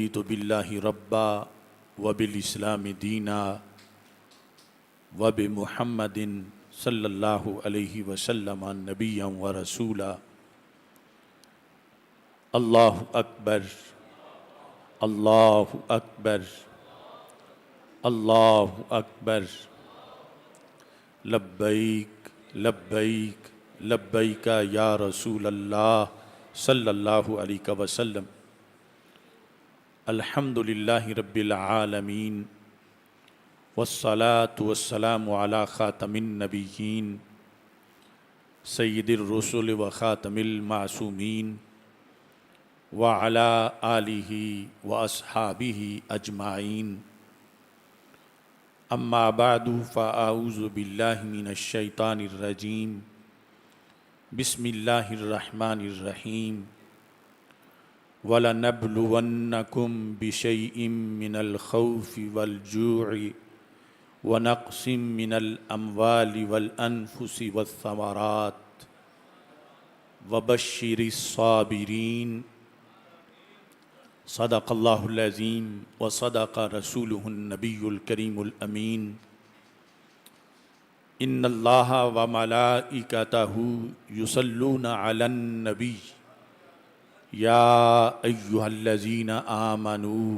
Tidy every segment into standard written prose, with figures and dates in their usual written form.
رضيت بالله ربا وبالإسلام دينا وبمحمد صلى الله عليه وسلم نبيا ورسولا. الله أكبر الله أكبر الله أكبر. لبيك لبيك لبيك يا رسول الله صلى الله عليه وسلم. الحمد لله رب العالمين والصلاة والسلام على خاتم النبيين سيد الرسل وخاتم المعصومين وعلى آله وأصحابه أجمعين. أما بعد فأعوذ بالله من الشيطان الرجيم. بسم الله الرحمن الرحيم. وَلَنَبْلُوَنَّكُمْ بِشَيْءٍ مِّنَ الْخَوْفِ وَالْجُوعِ وَنَقْصٍ مِّنَ الْأَمْوَالِ وَالْأَنفُسِ وَالثَّمَرَاتِ وَبَشِّرِ الصَّابِرِينَ. صدق اللہ العظیم وصدق رسولہ النبی الکریم الامین. ان اللہ وملائکتہ یصلون علی النبی یا ایہا الذین آمنوا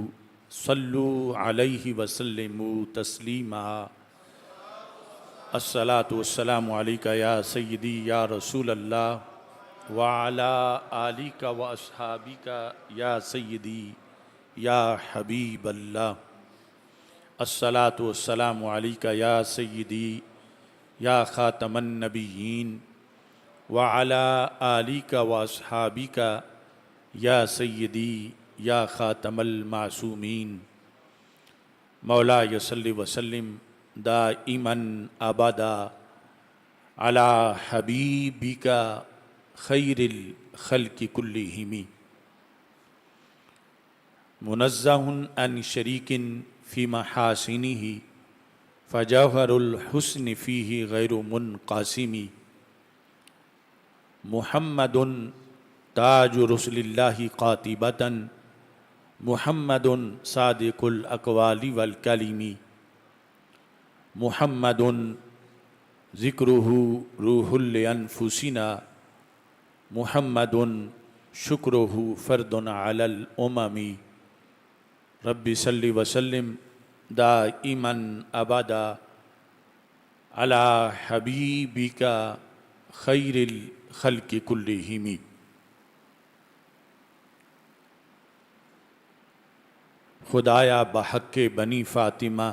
صلوا علیہ وسلموا تسلیما. الصلاۃ والسلام علیک یا سیدی یا رسول اللہ وعلی آلک واصحابک یا سیدی یا حبیب اللہ. الصلاۃ والسلام علیک یا سیدی یا خاتم النبیین وعلی آلک واصحابک یا سیدی یا خاتم المعصومین. مولا صلی وسلم دائما ابدا علی حبیبک خیر الخلق کلہم. منزہ عن شریک فی محاسنہ فجوہر الحسن فیہ غیر منقاسم. محمد تاج رسل اللہ قاطبۃ محمد صادق الاقوال والکلم. محمد ذکرہ روح لانفسنا محمد شکرہ فرد علی الامم. رب صلی وسلم دائما ابدا علی حبیبک خیر الخلق کلہم. خدایا بحق بنی فاطمہ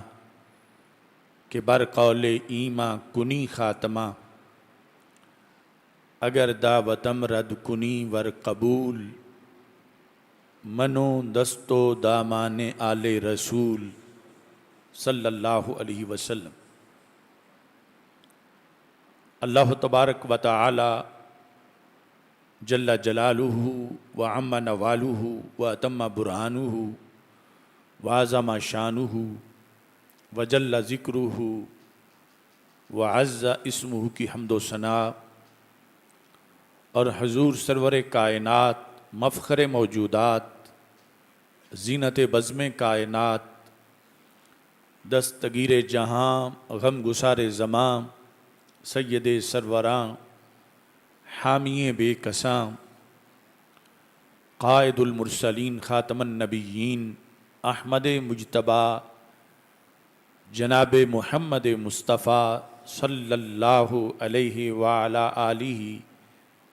کہ بر قول ایماں کنی خاتمہ. اگر دعوتم رد کنی ور قبول منو دستو دامان آل رسول صلی اللہ علیہ وسلم. اللہ تبارک و تعالی جل جلالہ وعم نوالہ واتم برہانہ وعظم شانہ وجل ذکرہ وعز اسمہ کی حمد و ثناء اور حضور سرور کائنات مفخر موجودات زینت بزم کائنات دستگیر جہاں غم گسار زماں سید سروراں حامی بے کساں قائد المرسلین خاتم النبیین احمد مجتبیٰ جناب محمد مصطفیٰ صلی اللہ علیہ وعلی آلہ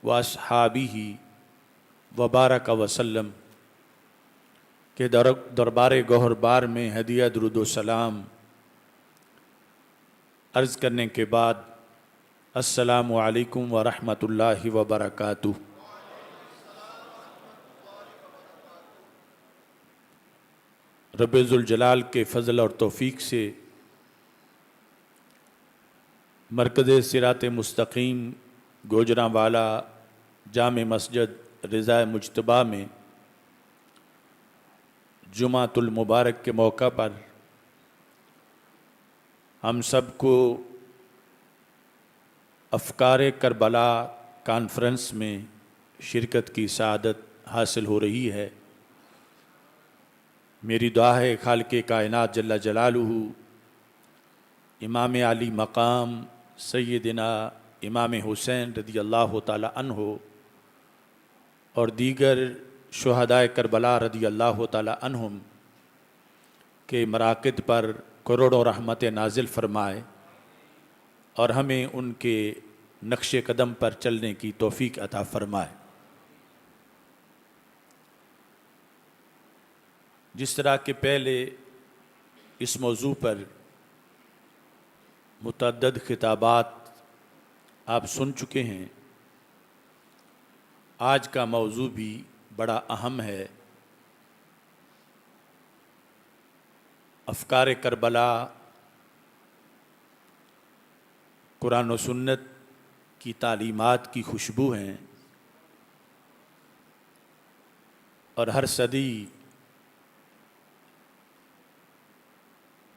واصحابہ وبارک وسلم کے دربار گوہر بار میں ہدیہ درود و سلام عرض کرنے کے بعد السلام علیکم ورحمۃ اللہ وبرکاتہ. رب ذوالجلال کے فضل اور توفیق سے مرکز صراط مستقیم گوجرانوالا جامع مسجد رضا مجتبیٰ میں جمعۃ المبارک کے موقع پر ہم سب کو افکار کربلا کانفرنس میں شرکت کی سعادت حاصل ہو رہی ہے. میری دعا ہے خالق کائنات جل جلالہ امام علی مقام سیدنا امام حسین رضی اللہ تعالی عنہ اور دیگر شہدائے کربلا رضی اللہ تعالی عنہم کے مراقد پر کروڑوں رحمت نازل فرمائے اور ہمیں ان کے نقش قدم پر چلنے کی توفیق عطا فرمائے۔ جس طرح کہ پہلے اس موضوع پر متعدد خطابات آپ سن چکے ہیں، آج کا موضوع بھی بڑا اہم ہے۔ افکار کربلا قرآن و سنت کی تعلیمات کی خوشبو ہیں، اور ہر صدی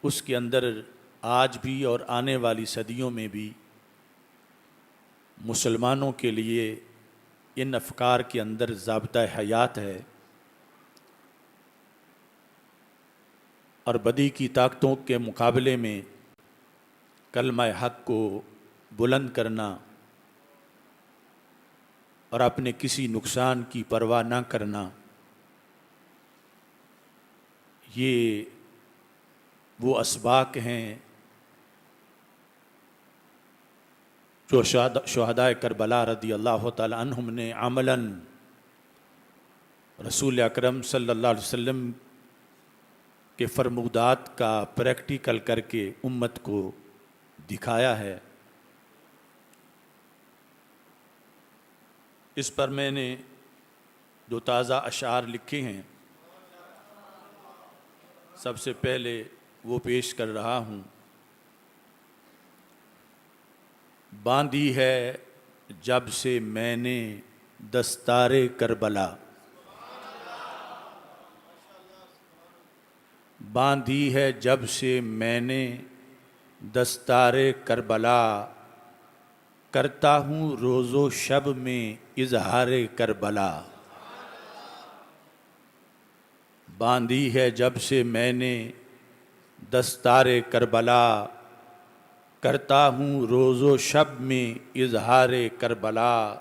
اس کے اندر آج بھی اور آنے والی صدیوں میں بھی مسلمانوں کے لیے ان افکار کے اندر ضابطہ حیات ہے، اور بدی کی طاقتوں کے مقابلے میں کلمہ حق کو بلند کرنا اور اپنے کسی نقصان کی پرواہ نہ کرنا، یہ وہ اسباق ہیں جو شہدائے کربلا رضی اللہ تعالی عنہم نے عملاً رسول اکرم صلی اللہ علیہ وسلم کے فرمودات کا پریکٹیکل کر کے امت کو دکھایا ہے۔ اس پر میں نے دو تازہ اشعار لکھے ہیں، سب سے پہلے وہ پیش کر رہا ہوں۔ باندھی ہے جب سے میں نے دستار کربلا، باندھی ہے جب سے میں نے دستار کربلا، کرتا ہوں روز و شب میں اظہار کربلا، باندھی ہے جب سے میں نے دستار کربلا، کرتا ہوں روز و شب میں اظہار کربلا،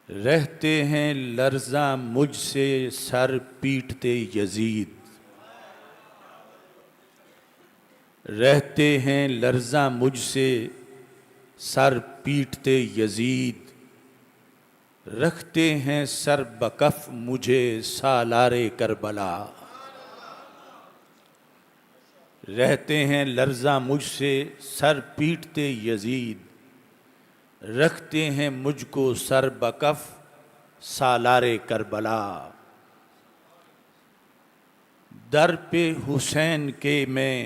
رہتے ہیں لرزاں مجھ سے سر پیٹتے یزید، رہتے ہیں لرزاں مجھ سے سر پیٹتے یزید، رکھتے ہیں سر بکف مجھے سالار کربلا، رہتے ہیں لرزاں مجھ سے سر پیٹتے یزید، رکھتے ہیں مجھ کو سر بکف سالار کربلا، در پہ حسین کے میں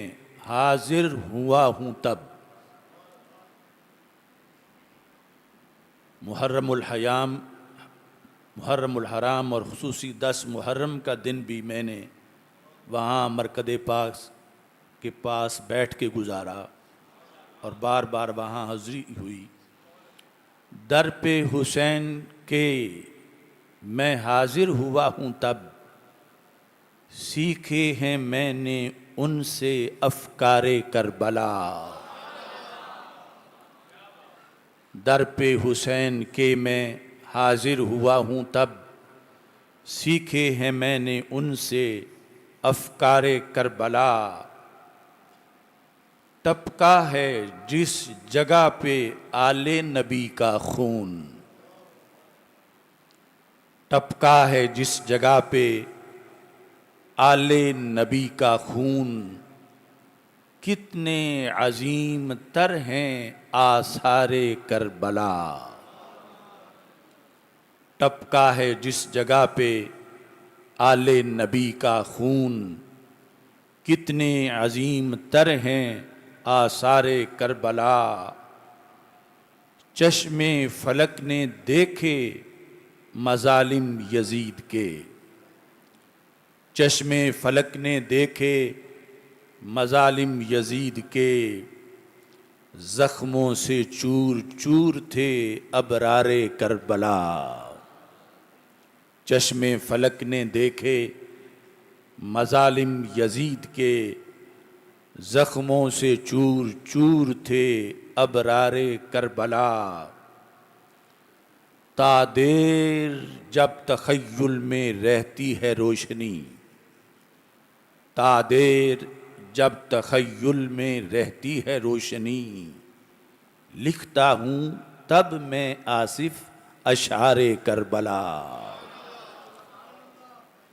حاضر ہوا ہوں تب، محرم الحرام اور خصوصی 10 محرم کا دن بھی میں نے وہاں مرکز پاک کے پاس بیٹھ کے گزارا اور بار بار وہاں حاضری ہوئی۔ در پہ حسین کے میں حاضر ہوا ہوں تب، سیکھے ہیں میں نے ان سے افکار کربلا، در پہ حسین کے میں حاضر ہوا ہوں تب، سیکھے ہیں میں نے ان سے افکار کربلا، ٹپکا ہے جس جگہ پہ آل نبی کا خون، ٹپکا ہے جس جگہ پہ آل نبی کا خون، کتنے عظیم تر ہیں آثار کربلا، ٹپکا ہے جس جگہ پہ آل نبی کا خون، کتنے عظیم تر ہیں آثار کربلا، چشم فلک نے دیکھے مظالم یزید کے، چشم فلک نے دیکھے مظالم یزید کے، زخموں سے چور چور تھے ابرار کربلا، چشم فلک نے دیکھے مظالم یزید کے زخموں سے چور چور تھے ابرار کربلا، تا دیر جب تخیل میں رہتی ہے روشنی، تا دیر جب تخیل میں رہتی ہے روشنی، لکھتا ہوں تب میں آصف اشعار کربلا،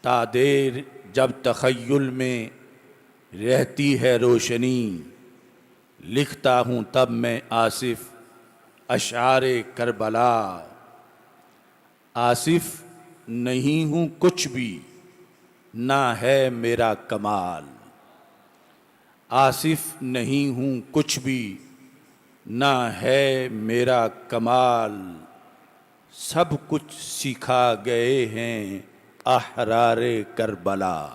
تا دیر جب تخیل میں رہتی ہے روشنی، لکھتا ہوں تب میں آصف اشعار کربلا، آصف نہیں ہوں کچھ بھی نہ ہے میرا کمال، آصف نہیں ہوں کچھ بھی نہ ہے میرا کمال، سب کچھ سکھا گئے ہیں احرار کربلا،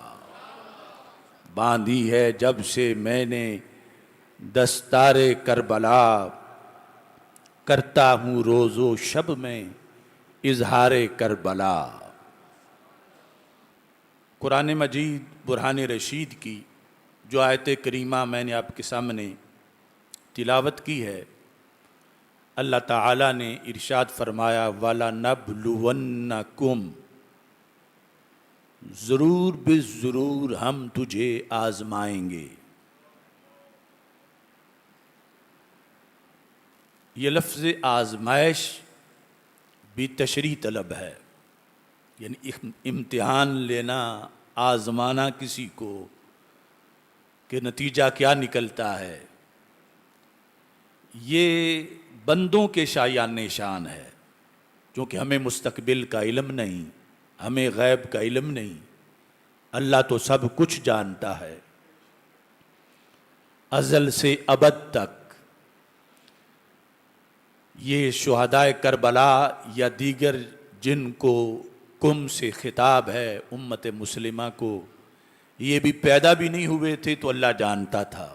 باندھی ہے جب سے میں نے دستار کربلا، کرتا ہوں روز و شب میں اظہار کربلا۔ قرآن مجید برہان رشید کی جو آیت کریمہ میں نے آپ کے سامنے تلاوت کی ہے، اللہ تعالیٰ نے ارشاد فرمایا وَلَنَبْلُوَنَّكُمْ، ضرور بالضرور ہم تجھے آزمائیں گے۔ یہ لفظ آزمائش بھی تشریح طلب ہے، یعنی امتحان لینا، آزمانا کسی کو کہ نتیجہ کیا نکلتا ہے، یہ بندوں کے شایان نشان ہے، کیونکہ ہمیں مستقبل کا علم نہیں، ہمیں غیب کا علم نہیں، اللہ تو سب کچھ جانتا ہے ازل سے ابد تک۔ یہ شہدائے کربلا یا دیگر جن کو کم سے خطاب ہے امت مسلمہ کو، یہ بھی پیدا بھی نہیں ہوئے تھے تو اللہ جانتا تھا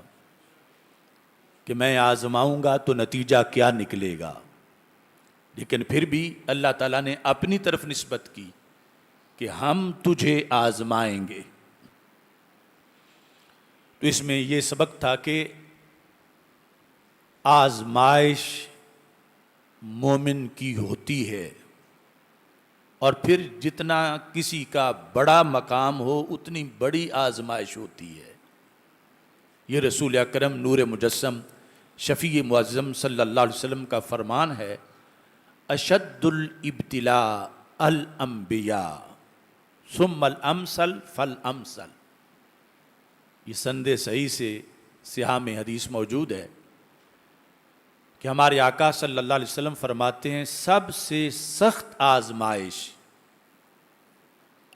کہ میں آزماؤں گا تو نتیجہ کیا نکلے گا، لیکن پھر بھی اللہ تعالیٰ نے اپنی طرف نسبت کی کہ ہم تجھے آزمائیں گے۔ تو اس میں یہ سبق تھا کہ آزمائش مومن کی ہوتی ہے، اور پھر جتنا کسی کا بڑا مقام ہو اتنی بڑی آزمائش ہوتی ہے۔ یہ رسول اکرم نور مجسم شفیع معظم صلی اللہ علیہ وسلم کا فرمان ہے، اشد الابتلاء الانبیاء ثم الامثل فالامثل۔ یہ سند صحیح سے صحاح میں حدیث موجود ہے کہ ہمارے آقا صلی اللہ علیہ وسلم فرماتے ہیں سب سے سخت آزمائش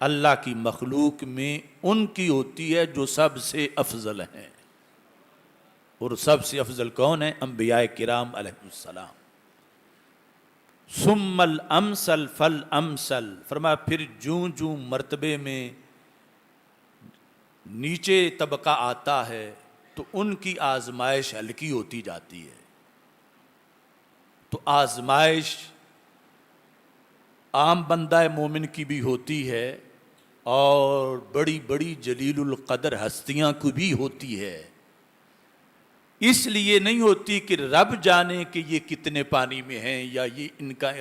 اللہ کی مخلوق میں ان کی ہوتی ہے جو سب سے افضل ہیں، اور سب سے افضل کون ہیں؟ انبیاء کرام علیہ السلام۔ ثم الامثل فالامثل، فرمایا پھر جوں جوں مرتبے میں نیچے طبقہ آتا ہے تو ان کی آزمائش ہلکی ہوتی جاتی ہے۔ تو آزمائش عام بندہ مومن کی بھی ہوتی ہے اور بڑی بڑی جلیل القدر ہستیاں کو بھی ہوتی ہے، اس لیے نہیں ہوتی کہ رب جانے کہ یہ کتنے پانی میں ہیں یا یہ ان کا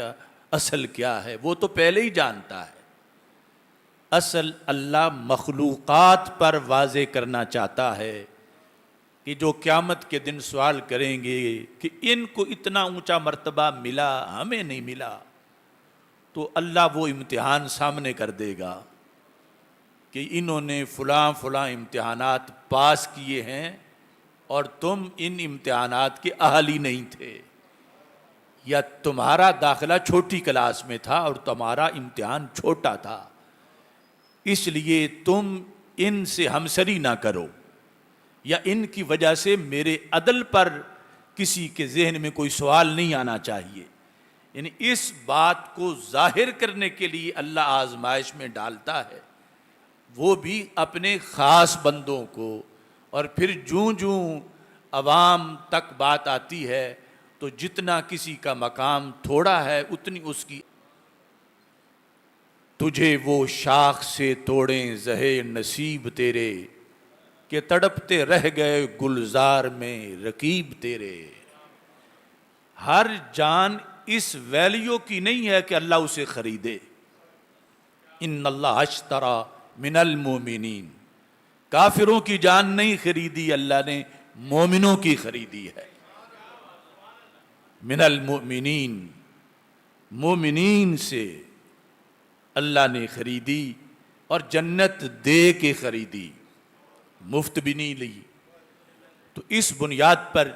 اصل کیا ہے، وہ تو پہلے ہی جانتا ہے۔ اصل اللہ مخلوقات پر واضح کرنا چاہتا ہے کہ جو قیامت کے دن سوال کریں گے کہ ان کو اتنا اونچا مرتبہ ملا ہمیں نہیں ملا، تو اللہ وہ امتحان سامنے کر دے گا کہ انہوں نے فلاں فلاں امتحانات پاس کیے ہیں اور تم ان امتحانات کے اہل ہی نہیں تھے، یا تمہارا داخلہ چھوٹی کلاس میں تھا اور تمہارا امتحان چھوٹا تھا، اس لیے تم ان سے ہمسری نہ کرو، یا ان کی وجہ سے میرے عدل پر کسی کے ذہن میں کوئی سوال نہیں آنا چاہیے۔ یعنی اس بات کو ظاہر کرنے کے لیے اللہ آزمائش میں ڈالتا ہے، وہ بھی اپنے خاص بندوں کو، اور پھر جوں جوں عوام تک بات آتی ہے تو جتنا کسی کا مقام تھوڑا ہے اتنی اس کی تجھے وہ شاخ سے توڑیں زہے نصیب تیرے کہ تڑپتے رہ گئے گلزار میں رقیب تیرے. ہر جان اس ویلیو کی نہیں ہے کہ اللہ اسے خریدے. ان اللہ اشترا من المومنین، کافروں کی جان نہیں خریدی، اللہ نے مومنوں کی خریدی ہے. من المؤمنین، مومنین سے اللہ نے خریدی اور جنت دے کے خریدی، مفت بھی نہیں لی. تو اس بنیاد پر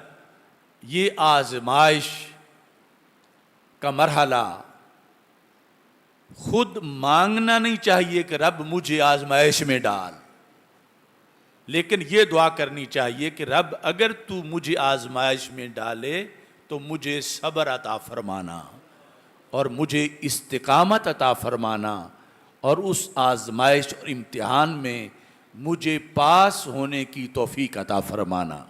یہ آزمائش کا مرحلہ خود مانگنا نہیں چاہیے کہ رب مجھے آزمائش میں ڈال، لیکن یہ دعا کرنی چاہیے کہ رب اگر تو مجھے آزمائش میں ڈالے تو مجھے صبر عطا فرمانا اور مجھے استقامت عطا فرمانا، اور اس آزمائش اور امتحان میں مجھے پاس ہونے کی توفیق عطا فرمانا.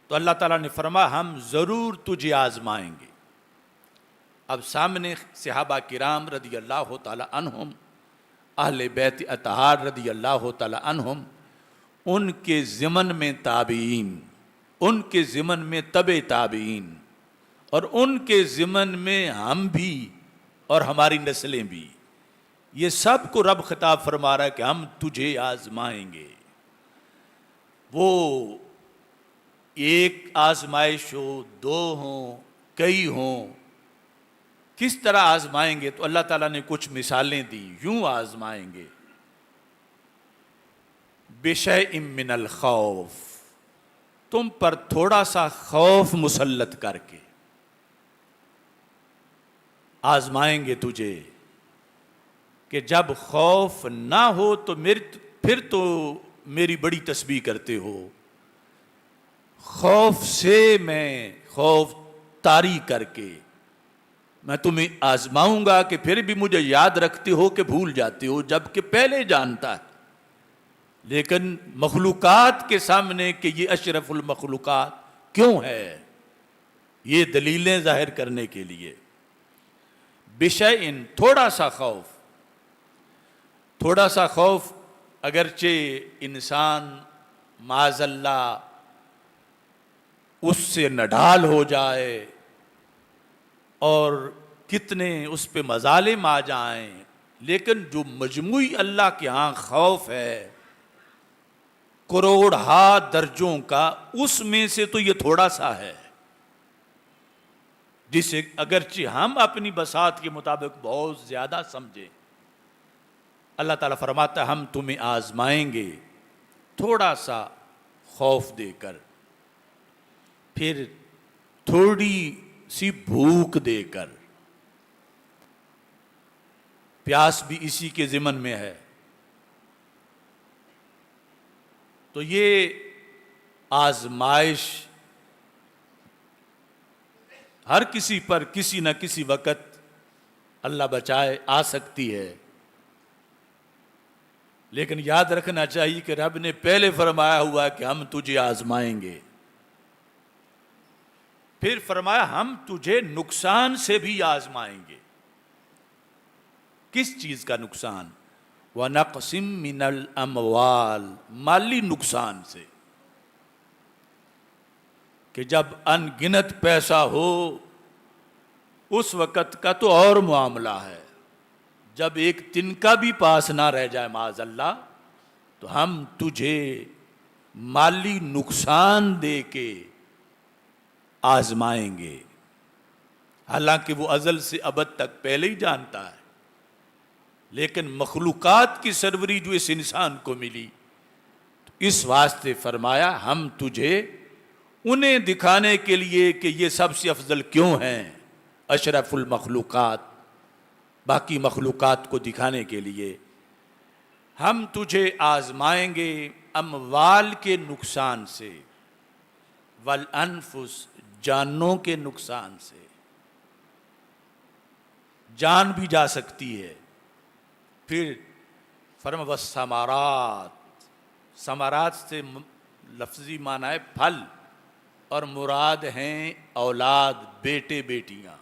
تو اللہ تعالیٰ نے فرمایا ہم ضرور تجھے آزمائیں گے. اب سامنے صحابہ کرام رضی اللہ تعالی عنہم، اہل بیت اطہار رضی اللہ تعالی عنہم، ان کے ضمن میں تابعین، ان کے ضمن میں تبع تابعین، اور ان کے ضمن میں ہم بھی اور ہماری نسلیں بھی، یہ سب کو رب خطاب فرما رہا ہے کہ ہم تجھے آزمائیں گے. وہ ایک آزمائش ہو، دو ہوں، کئی ہوں، کس طرح آزمائیں گے؟ تو اللہ تعالیٰ نے کچھ مثالیں دی. یوں آزمائیں گے، بِشَيْءٍ مِّنَ الْخَوْفِ، تم پر تھوڑا سا خوف مسلط کر کے آزمائیں گے تجھے، کہ جب خوف نہ ہو تو پھر تو میری بڑی تسبیح کرتے ہو. خوف سے میں خوف طاری کر کے میں تمہیں آزماؤں گا کہ پھر بھی مجھے یاد رکھتے ہو کہ بھول جاتے ہو، جبکہ پہلے جانتا ہے. لیکن مخلوقات کے سامنے کہ یہ اشرف المخلوقات کیوں ہے، یہ دلیلیں ظاہر کرنے کے لیے. بِشَيْءٍ، تھوڑا سا خوف. تھوڑا سا خوف اگرچہ انسان معاذ اللہ اس سے نڈھال ہو جائے اور کتنے اس پہ مظالم آ جائیں، لیکن جو مجموعی اللہ کے ہاں خوف ہے کروڑ ہا درجوں کا، اس میں سے تو یہ تھوڑا سا ہے، جسے اگرچہ ہم اپنی بساط کے مطابق بہت زیادہ سمجھیں. اللہ تعالیٰ فرماتا ہے ہم تمہیں آزمائیں گے تھوڑا سا خوف دے کر، پھر تھوڑی سی بھوک دے کر. پیاس بھی اسی کے ضمن میں ہے. تو یہ آزمائش ہر کسی پر کسی نہ کسی وقت اللہ بچائے آ سکتی ہے، لیکن یاد رکھنا چاہیے کہ رب نے پہلے فرمایا ہوا کہ ہم تجھے آزمائیں گے. پھر فرمایا ہم تجھے نقصان سے بھی آزمائیں گے. کس چیز کا نقصان؟ وَنَقْسِم مِّنَ الْأَمْوَالِ، مالی نقصان سے، کہ جب ان گنت پیسہ ہو اس وقت کا تو اور معاملہ ہے، جب ایک تنکا بھی پاس نہ رہ جائے معاذ اللہ، تو ہم تجھے مالی نقصان دے کے آزمائیں گے. حالانکہ وہ ازل سے ابد تک پہلے ہی جانتا ہے، لیکن مخلوقات کی سروری جو اس انسان کو ملی، تو اس واسطے فرمایا ہم تجھے انہیں دکھانے کے لیے کہ یہ سب سے افضل کیوں ہیں، اشرف المخلوقات، باقی مخلوقات کو دکھانے کے لیے ہم تجھے آزمائیں گے اموال کے نقصان سے، والانفس، جانوں کے نقصان سے. جان بھی جا سکتی ہے. پھر فرما والثمرات، ثمرات سے لفظی معنی ہے پھل، اور مراد ہیں اولاد، بیٹے بیٹیاں.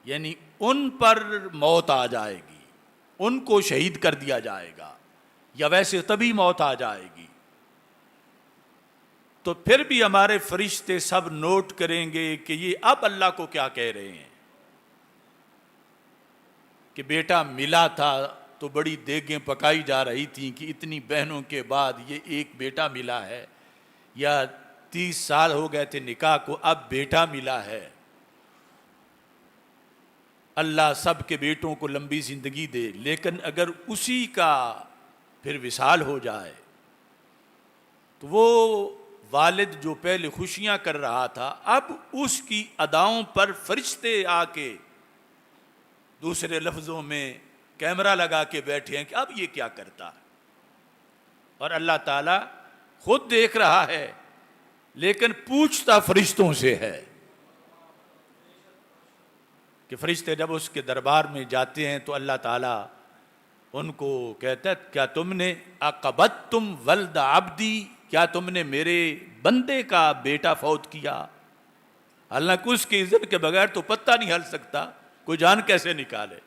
یعنی ان پر موت آ جائے گی، ان کو شہید کر دیا جائے گا، یا ویسے تبھی موت آ جائے گی، تو پھر بھی ہمارے فرشتے سب نوٹ کریں گے کہ یہ اب اللہ کو کیا کہہ رہے ہیں کہ بیٹا ملا تھا تو بڑی دیگیں پکائی جا رہی تھیں کہ اتنی بہنوں کے بعد یہ ایک بیٹا ملا ہے، یا 30 سال ہو گئے تھے نکاح کو، اب بیٹا ملا ہے۔ اللہ سب کے بیٹوں کو لمبی زندگی دے، لیکن اگر اسی کا پھر وصال ہو جائے تو وہ والد جو پہلے خوشیاں کر رہا تھا، اب اس کی اداؤں پر فرشتے آ کے دوسرے لفظوں میں کیمرہ لگا کے بیٹھے ہیں کہ اب یہ کیا کرتا ہے، اور اللہ تعالیٰ خود دیکھ رہا ہے لیکن پوچھتا فرشتوں سے ہے کہ فرشتے جب اس کے دربار میں جاتے ہیں تو اللہ تعالیٰ ان کو کہتا ہے کیا تم نے اقبضتم ولد عبدی، کیا تم نے میرے بندے کا بیٹا فوت کیا؟ حالانکہ اس کی اذن کے بغیر تو پتہ نہیں ہل سکتا، کوئی جان کیسے نکالے،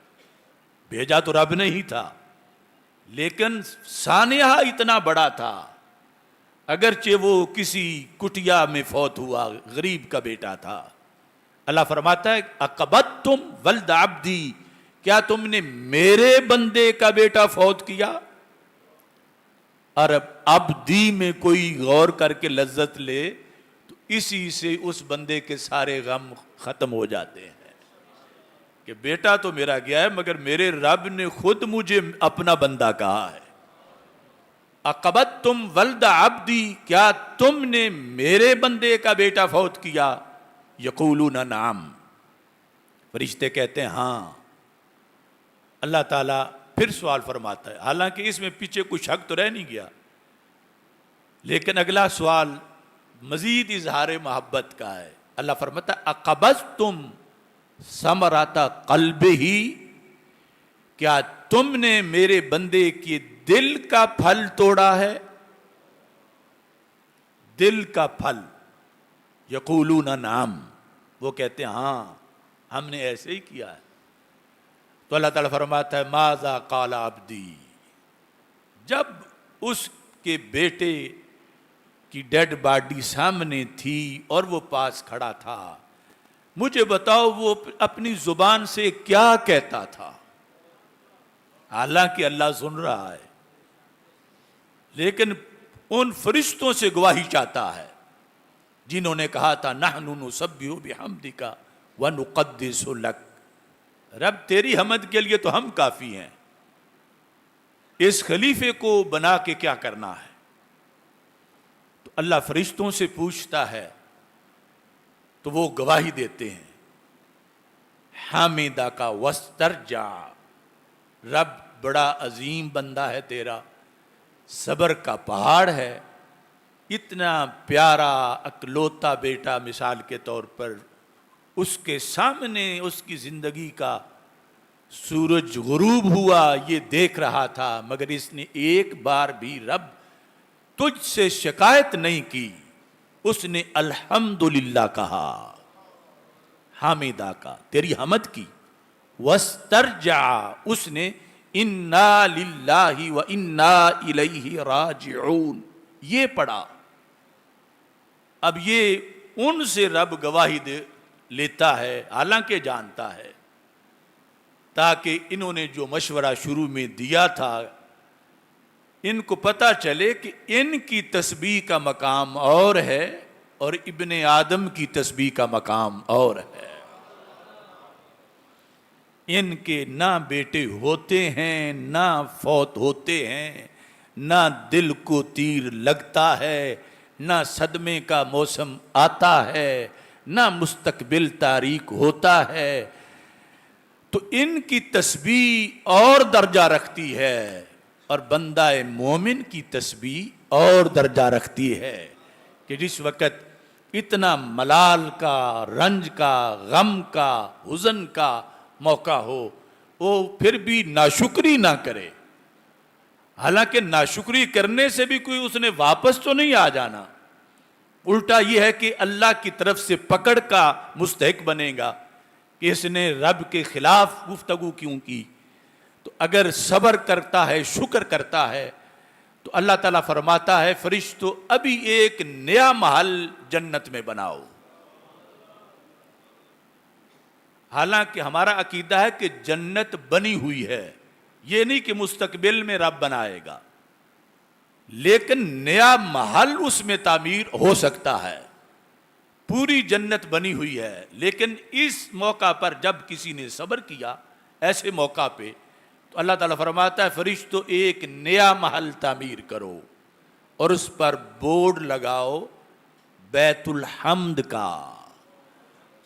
بھیجا تو رب نے ہی تھا، لیکن سانحہ اتنا بڑا تھا، اگرچہ وہ کسی کٹیا میں فوت ہوا، غریب کا بیٹا تھا۔ اللہ فرماتا ہے اقبضتم ولد عبدی، کیا تم نے میرے بندے کا بیٹا فوت کیا؟ اور عبدی میں کوئی غور کر کے لذت لے تو اسی سے اس بندے کے سارے غم ختم ہو جاتے ہیں کہ بیٹا تو میرا گیا ہے مگر میرے رب نے خود مجھے اپنا بندہ کہا ہے۔ اقبضتم ولد عبدی، کیا تم نے میرے بندے کا بیٹا فوت کیا؟ یقولون نعم، فرشتے کہتے ہیں ہاں۔ اللہ تعالیٰ پھر سوال فرماتا ہے، حالانکہ اس میں پیچھے کوئی شک تو رہ نہیں گیا، لیکن اگلا سوال مزید اظہار محبت کا ہے۔ اللہ فرماتا ہے اقبضتم ثمرۃ قلبہ، کیا تم نے میرے بندے کے دل کا پھل توڑا ہے؟ دل کا پھل، یقولون نعم، وہ کہتے ہیں ہاں ہم نے ایسے ہی کیا ہے۔ تو اللہ تعالیٰ فرماتا ہے ماذا قال عبدی، جب اس کے بیٹے کی ڈیڈ باڈی سامنے تھی اور وہ پاس کھڑا تھا، مجھے بتاؤ وہ اپنی زبان سے کیا کہتا تھا؟ حالانکہ اللہ سن رہا ہے لیکن ان فرشتوں سے گواہی چاہتا ہے جنہوں نے کہا تھا نحن نسبح بحمدک ونقدس لک، رب تیری حمد کے لیے تو ہم کافی ہیں، اس خلیفے کو بنا کے کیا کرنا ہے؟ تو اللہ فرشتوں سے پوچھتا ہے تو وہ گواہی دیتے ہیں حامدہ کا وسترجع، رب بڑا عظیم بندہ ہے تیرا، صبر کا پہاڑ ہے، اتنا پیارا اکلوتا بیٹا مثال کے طور پر اس کے سامنے اس کی زندگی کا سورج غروب ہوا یہ دیکھ رہا تھا، مگر اس نے ایک بار بھی رب تجھ سے شکایت نہیں کی، اس نے الحمدللہ کہا، حامدہ کا تیری حمد کی، وسترجع اس نے انا للہ و انا الیہ راجعون یہ پڑھا۔ اب یہ ان سے رب گواہی لیتا ہے حالانکہ جانتا ہے، تاکہ انہوں نے جو مشورہ شروع میں دیا تھا ان کو پتہ چلے کہ ان کی تسبیح کا مقام اور ہے اور ابن آدم کی تسبیح کا مقام اور ہے۔ ان کے نہ بیٹے ہوتے ہیں نہ فوت ہوتے ہیں، نہ دل کو تیر لگتا ہے، نہ صدمے کا موسم آتا ہے، نہ مستقبل تاریک ہوتا ہے، تو ان کی تسبیح اور درجہ رکھتی ہے اور بندہ مومن کی تسبیح اور درجہ رکھتی ہے کہ جس وقت اتنا ملال کا، رنج کا، غم کا، حزن کا موقع ہو وہ پھر بھی ناشکری نہ کرے، حالانکہ ناشکری کرنے سے بھی کوئی اس نے واپس تو نہیں آ جانا، الٹا یہ ہے کہ اللہ کی طرف سے پکڑ کا مستحق بنے گا کہ اس نے رب کے خلاف گفتگو کیوں کی. تو اگر صبر کرتا ہے، شکر کرتا ہے، تو اللہ تعالیٰ فرماتا ہے فرشتوں ابھی ایک نیا محل جنت میں بناؤ. حالانکہ ہمارا عقیدہ ہے کہ جنت بنی ہوئی ہے، یہ نہیں کہ مستقبل میں رب بنائے گا، لیکن نیا محل اس میں تعمیر ہو سکتا ہے. پوری جنت بنی ہوئی ہے، لیکن اس موقع پر جب کسی نے صبر کیا ایسے موقع پہ، تو اللہ تعالیٰ فرماتا ہے فرشتوں ایک نیا محل تعمیر کرو اور اس پر بورڈ لگاؤ بیت الحمد کا،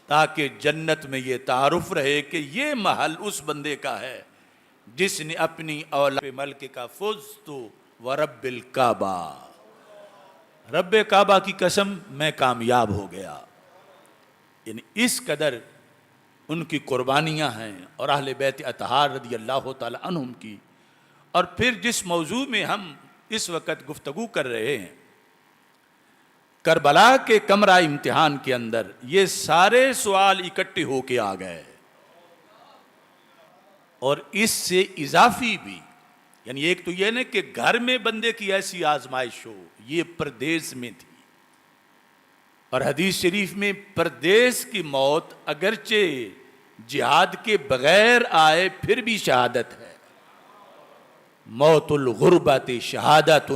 تاکہ جنت میں یہ تعارف رہے کہ یہ محل اس بندے کا ہے جس نے اپنی اولاد پہ ملک کا فزت ورب الکعبہ، رب کعبہ کی قسم میں کامیاب ہو گیا. یعنی اس قدر ان کی قربانیاں ہیں اور اہل بیت اطہار رضی اللہ تعالی عنہم کی. اور پھر جس موضوع میں ہم اس وقت گفتگو کر رہے ہیں، کربلا کے کمرہ امتحان کے اندر یہ سارے سوال اکٹھے ہو کے آ گئے، اور اس سے اضافی بھی. یعنی ایک تو یہ نہیں کہ گھر میں بندے کی ایسی آزمائش ہو، یہ پردیس میں تھی. اور حدیث شریف میں پردیس کی موت اگرچہ جہاد کے بغیر آئے پھر بھی شہادت ہے. موت الغربت شہادت،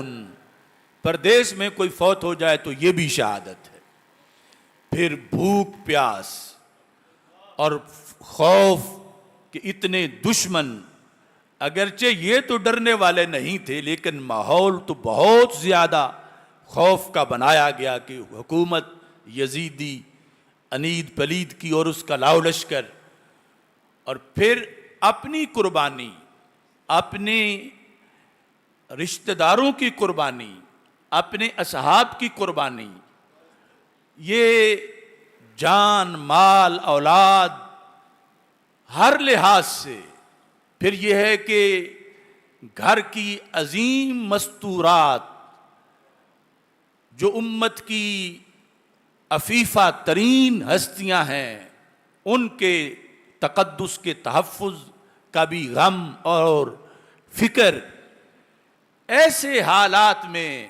پردیس میں کوئی فوت ہو جائے تو یہ بھی شہادت ہے. پھر بھوک پیاس اور خوف کہ اتنے دشمن، اگرچہ یہ تو ڈرنے والے نہیں تھے لیکن ماحول تو بہت زیادہ خوف کا بنایا گیا کہ حکومت یزیدی انید پلید کی اور اس کا لاؤ لشکر. اور پھر اپنی قربانی، اپنے رشتہ داروں کی قربانی، اپنے اصحاب کی قربانی، یہ جان مال اولاد ہر لحاظ سے. پھر یہ ہے کہ گھر کی عظیم مستورات جو امت کی عفیفہ ترین ہستیاں ہیں، ان کے تقدس کے تحفظ کا بھی غم اور فکر. ایسے حالات میں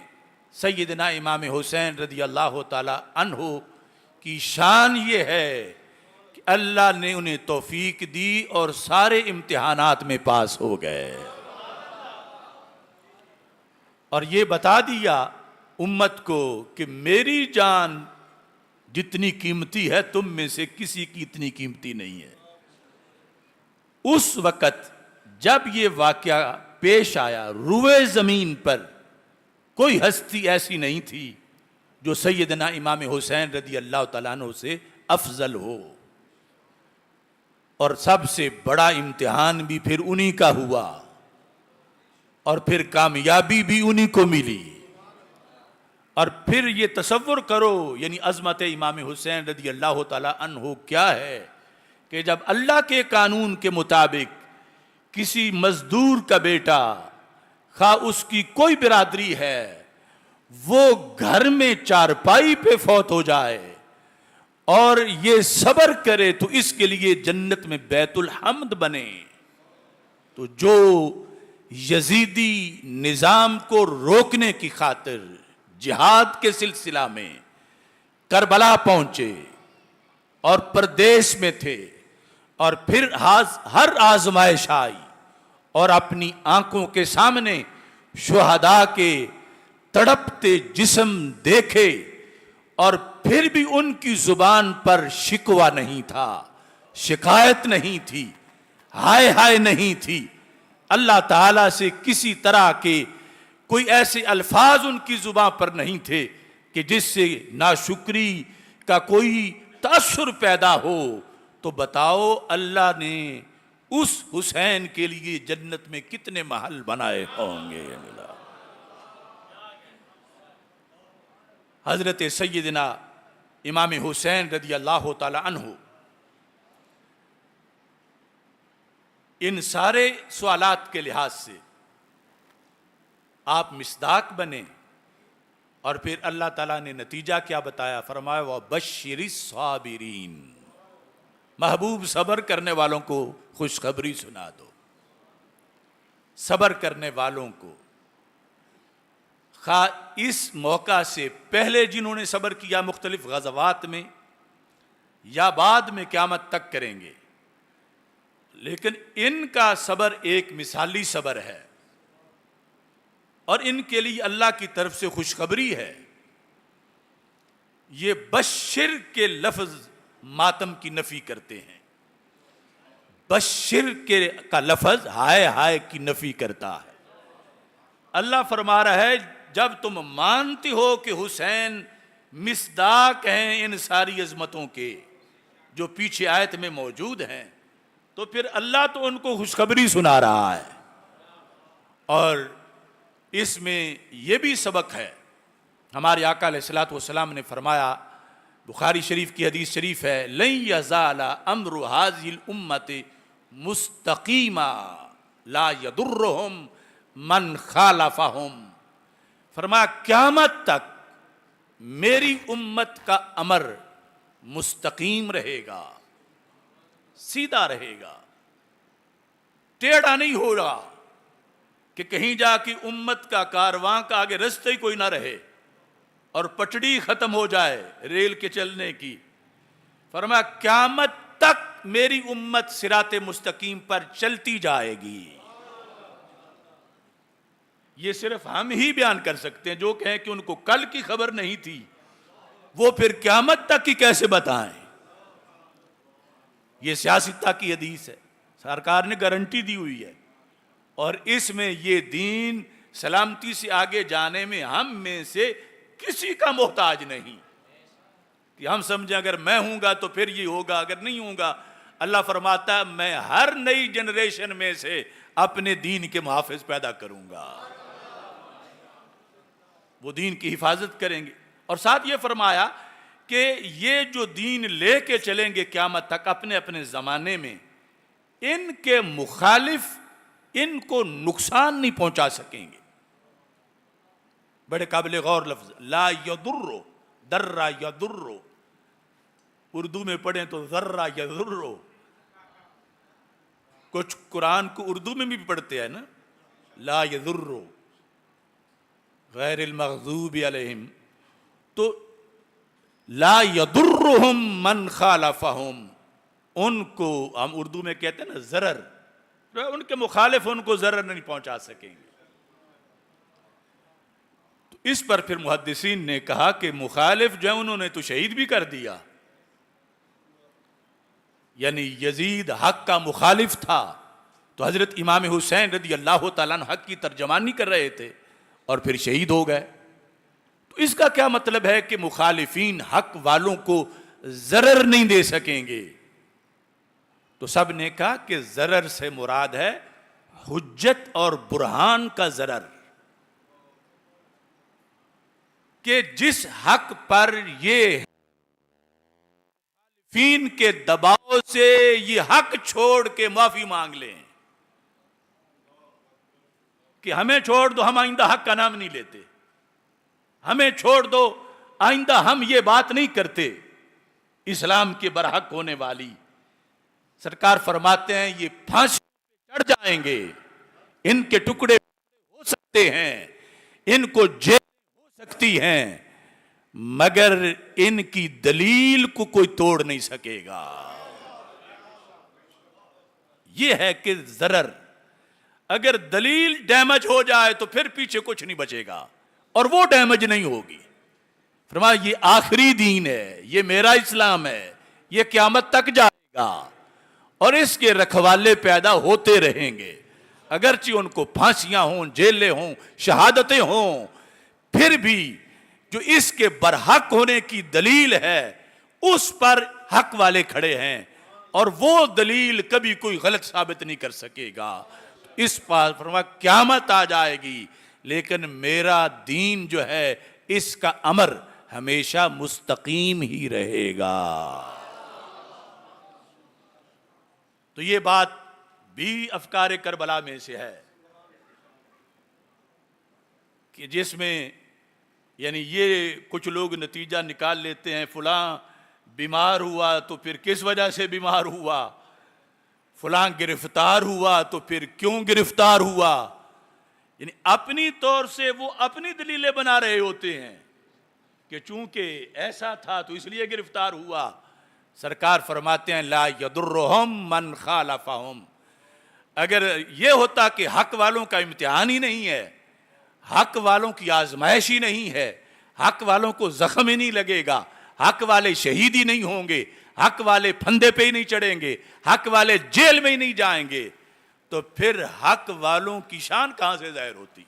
سیدنا امام حسین رضی اللہ تعالی عنہ کی شان یہ ہے کہ اللہ نے انہیں توفیق دی اور سارے امتحانات میں پاس ہو گئے، اور یہ بتا دیا امت کو کہ میری جان جتنی قیمتی ہے تم میں سے کسی کی اتنی قیمتی نہیں ہے. اس وقت جب یہ واقعہ پیش آیا، روئے زمین پر کوئی ہستی ایسی نہیں تھی جو سیدنا امام حسین رضی اللہ تعالیٰ عنہ سے افضل ہو. اور سب سے بڑا امتحان بھی پھر انہی کا ہوا، اور پھر کامیابی بھی انہی کو ملی. اور پھر یہ تصور کرو، یعنی عظمت امام حسین رضی اللہ تعالیٰ عنہ کیا ہے کہ جب اللہ کے قانون کے مطابق کسی مزدور کا بیٹا، خواہ اس کی کوئی برادری ہے، وہ گھر میں چارپائی پہ فوت ہو جائے اور یہ صبر کرے تو اس کے لیے جنت میں بیت الحمد بنے. تو جو یزیدی نظام کو روکنے کی خاطر جہاد کے سلسلہ میں کربلا پہنچے اور پردیس میں تھے، اور پھر ہر آزمائش آئی اور اپنی آنکھوں کے سامنے شہداء کے تڑپتے جسم دیکھے، اور پھر بھی ان کی زبان پر شکوہ نہیں تھا، شکایت نہیں تھی، ہائے ہائے نہیں تھی. اللہ تعالیٰ سے کسی طرح کے کوئی ایسے الفاظ ان کی زبان پر نہیں تھے کہ جس سے ناشکری کا کوئی تاثر پیدا ہو. تو بتاؤ اللہ نے اس حسین کے لیے جنت میں کتنے محل بنائے ہوں گے. حضرت سیدنا امام حسین رضی اللہ تعالی عنہ ان سارے سوالات کے لحاظ سے آپ مصداق بنے. اور پھر اللہ تعالیٰ نے نتیجہ کیا بتایا؟ فرمایا وَبَشِّرِ الصَّابِرِينَ، محبوب صبر کرنے والوں کو خوشخبری سنا دو، صبر کرنے والوں کو، خواہ اس موقع سے پہلے جنہوں نے صبر کیا مختلف غزوات میں یا بعد میں قیامت تک کریں گے، لیکن ان کا صبر ایک مثالی صبر ہے، اور ان کے لیے اللہ کی طرف سے خوشخبری ہے۔ یہ بشر کے لفظ ماتم کی نفی کرتے ہیں، بشر کا لفظ ہائے ہائے کی نفی کرتا ہے۔ اللہ فرما رہا ہے جب تم مانتے ہو کہ حسین مصداق ہیں ان ساری عظمتوں کے جو پیچھے آیت میں موجود ہیں، تو پھر اللہ تو ان کو خوشخبری سنا رہا ہے، اور اس میں یہ بھی سبق ہے۔ ہمارے آقا علیہ الصلوۃ والسلام نے فرمایا، بخاری شریف کی حدیث شریف ہے، لن یزال امر هذه الامه مستقیما لا یضرهم من خالفهم، فرمایا قیامت تک میری امت کا امر مستقیم رہے گا، سیدھا رہے گا، ٹیڑھا نہیں ہوگا کہ کہیں جا کے امت کا کارواں کا آگے رستہ ہی کوئی نہ رہے اور پٹڑی ختم ہو جائے ریل کے چلنے کی۔ فرمایا قیامت تک میری امت صراط مستقیم پر چلتی جائے گی۔ یہ صرف ہم ہی بیان کر سکتے ہیں، جو کہیں کہ ان کو کل کی خبر نہیں تھی وہ پھر قیامت تک کی کیسے بتائیں۔ یہ سیاستہ کی حدیث ہے، سرکار نے گارنٹی دی ہوئی ہے، اور اس میں یہ دین سلامتی سے آگے جانے میں ہم میں سے کسی کا محتاج نہیں کہ ہم سمجھیں اگر میں ہوں گا تو پھر یہ ہوگا، اگر نہیں ہوں گا۔ اللہ فرماتا ہے میں ہر نئی جنریشن میں سے اپنے دین کے محافظ پیدا کروں گا، وہ دین کی حفاظت کریں گے۔ اور ساتھ یہ فرمایا کہ یہ جو دین لے کے چلیں گے قیامت تک اپنے اپنے زمانے میں، ان کے مخالف ان کو نقصان نہیں پہنچا سکیں گے۔ بڑے قابل غور لفظ، لا یضر، در یضر، اردو میں پڑھیں تو ذرہ یضر، کچھ قرآن کو اردو میں بھی پڑھتے ہیں نا، لا یضر غیر المغضوب علیہم، تو لا یضرہم من خالفہم، ان کو ہم اردو میں کہتے ہیں نا ضرر، ان کے مخالف ان کو ضرر نہیں پہنچا سکیں گے۔ تو اس پر پھر محدثین نے کہا کہ مخالف جو ہے انہوں نے تو شہید بھی کر دیا، یعنی یزید حق کا مخالف تھا، تو حضرت امام حسین رضی اللہ تعالیٰ عنہ حق کی ترجمانی کر رہے تھے اور پھر شہید ہو گئے۔ تو اس کا کیا مطلب ہے کہ مخالفین حق والوں کو ضرر نہیں دے سکیں گے؟ تو سب نے کہا کہ ضرر سے مراد ہے حجت اور برہان کا ضرر، کہ جس حق پر یہ فین کے دباؤ سے یہ حق چھوڑ کے معافی مانگ لیں کہ ہمیں چھوڑ دو، ہم آئندہ حق کا نام نہیں لیتے، ہمیں چھوڑ دو، آئندہ ہم یہ بات نہیں کرتے اسلام کے برحق ہونے والی۔ سرکار فرماتے ہیں یہ پھانسی چڑھ جائیں گے، ان کے ٹکڑے ہو سکتے ہیں، ان کو جیل ہو سکتی ہیں، مگر ان کی دلیل کو کوئی توڑ نہیں سکے گا۔ یہ ہے کہ ضرر، اگر دلیل ڈیمیج ہو جائے تو پھر پیچھے کچھ نہیں بچے گا، اور وہ ڈیمیج نہیں ہوگی۔ فرمایا یہ آخری دین ہے، یہ میرا اسلام ہے، یہ قیامت تک جائے گا، اور اس کے رکھوالے پیدا ہوتے رہیں گے، اگرچہ ان کو پھانسیاں ہوں، جیلیں ہوں، شہادتیں ہوں، پھر بھی جو اس کے برحق ہونے کی دلیل ہے اس پر حق والے کھڑے ہیں، اور وہ دلیل کبھی کوئی غلط ثابت نہیں کر سکے گا۔ اس پر فرمایا قیامت آ جائے گی، لیکن میرا دین جو ہے اس کا امر ہمیشہ مستقیم ہی رہے گا۔ تو یہ بات بھی افکار کربلا میں سے ہے کہ جس میں یعنی یہ کچھ لوگ نتیجہ نکال لیتے ہیں فلاں بیمار ہوا تو پھر کس وجہ سے بیمار ہوا، فلاں گرفتار ہوا تو پھر کیوں گرفتار ہوا، یعنی اپنی طور سے وہ اپنی دلیلیں بنا رہے ہوتے ہیں کہ چونکہ ایسا تھا تو اس لیے گرفتار ہوا۔ سرکار فرماتے ہیں لا یضرہم من خالفہم، اگر یہ ہوتا کہ حق والوں کا امتحان ہی نہیں ہے، حق والوں کی آزمائش ہی نہیں ہے، حق والوں کو زخم ہی نہیں لگے گا، حق والے شہید ہی نہیں ہوں گے، حق والے پھندے پہ ہی نہیں چڑھیں گے، حق والے جیل میں ہی نہیں جائیں گے، تو پھر حق والوں کی شان کہاں سے ظاہر ہوتی؟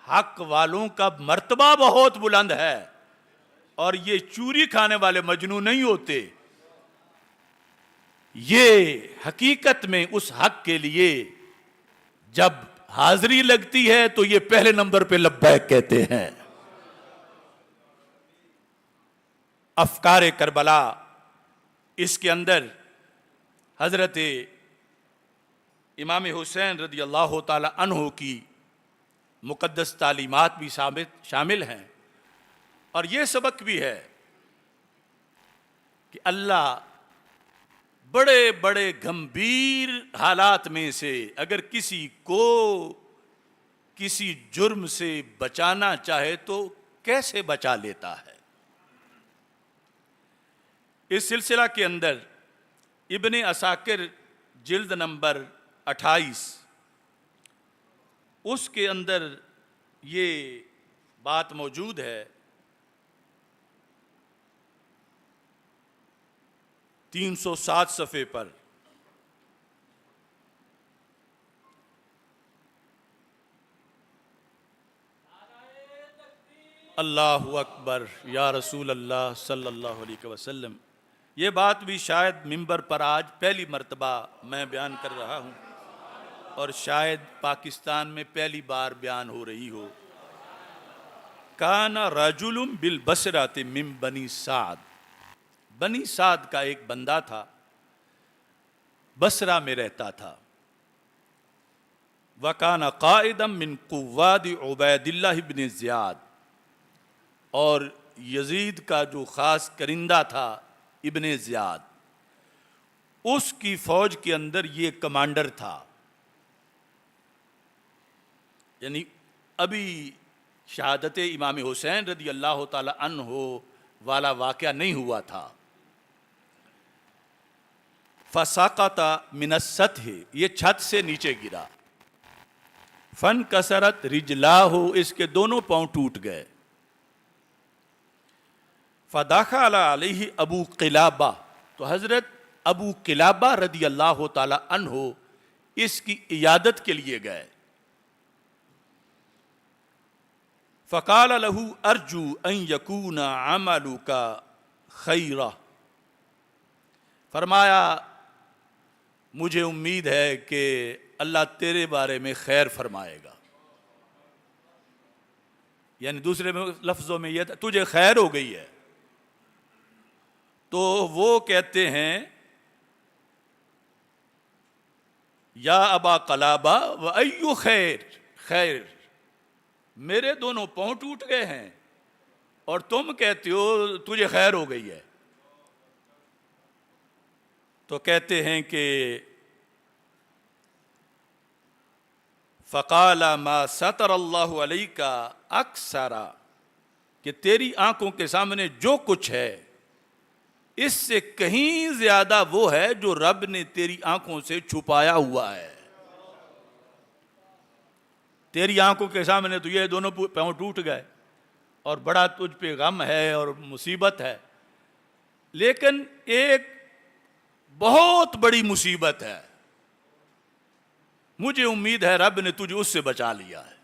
حق والوں کا مرتبہ بہت بلند ہے، اور یہ چوری کھانے والے مجنوں نہیں ہوتے، یہ حقیقت میں اس حق کے لیے جب حاضری لگتی ہے تو یہ پہلے نمبر پہ لبیک کہتے ہیں۔ افکار کربلا، اس کے اندر حضرت امام حسین رضی اللہ تعالی عنہ کی مقدس تعلیمات بھی شامل ہیں، اور یہ سبق بھی ہے کہ اللہ بڑے بڑے گمبھیر حالات میں سے اگر کسی کو کسی جرم سے بچانا چاہے تو کیسے بچا لیتا ہے۔ اس سلسلہ کے اندر ابن عساکر جلد نمبر 28 اس کے اندر یہ بات موجود ہے، 307 صفحے پر۔ اللہ اکبر یا رسول اللہ صلی اللہ علیہ وسلم۔ یہ بات بھی شاید منبر پر آج پہلی مرتبہ میں بیان کر رہا ہوں، اور شاید پاکستان میں پہلی بار بیان ہو رہی ہو۔ کان رجل بالبصرۃ من بنی سعد، بنی سعد کا ایک بندہ تھا، بصرہ میں رہتا تھا۔ وَكَانَ قَائِدًا مِّن قُوَّادِ عُبَيْدِ اللَّهِ بْنِ زِیاد، اور یزید کا جو خاص کرندہ تھا ابن زیاد، اس کی فوج کے اندر یہ کمانڈر تھا، یعنی ابھی شہادت امام حسین رضی اللہ تعالی عنہ والا واقعہ نہیں ہوا تھا۔ فسقط من السطح، یہ چھت سے نیچے گرا۔ فانکسرت رجلاہ، اس کے دونوں پاؤں ٹوٹ گئے۔ فدخل علیہ ابو قلابہ، تو حضرت ابو قلابہ رضی اللہ تعالی عنہ اس کی عیادت کے لیے گئے۔ فقال له ارجو ان یکون عملک خیرا، فرمایا مجھے امید ہے کہ اللہ تیرے بارے میں خیر فرمائے گا، یعنی دوسرے لفظوں میں یہ تجھے خیر ہو گئی ہے۔ تو وہ کہتے ہیں یا ابا قلابہ وَأَيُّ خیر، خیر، میرے دونوں پاؤں ٹوٹ گئے ہیں اور تم کہتے ہو تجھے خیر ہو گئی ہے۔ تو کہتے ہیں کہ فقال ما ستر اللہ علیک اکثر، کہ تیری آنکھوں کے سامنے جو کچھ ہے اس سے کہیں زیادہ وہ ہے جو رب نے تیری آنکھوں سے چھپایا ہوا ہے۔ تیری آنکھوں کے سامنے تو یہ دونوں پاؤں ٹوٹ گئے اور بڑا تجھ پہ غم ہے اور مصیبت ہے، لیکن ایک بہت بڑی مصیبت ہے، مجھے امید ہے رب نے تجھے اس سے بچا لیا ہے۔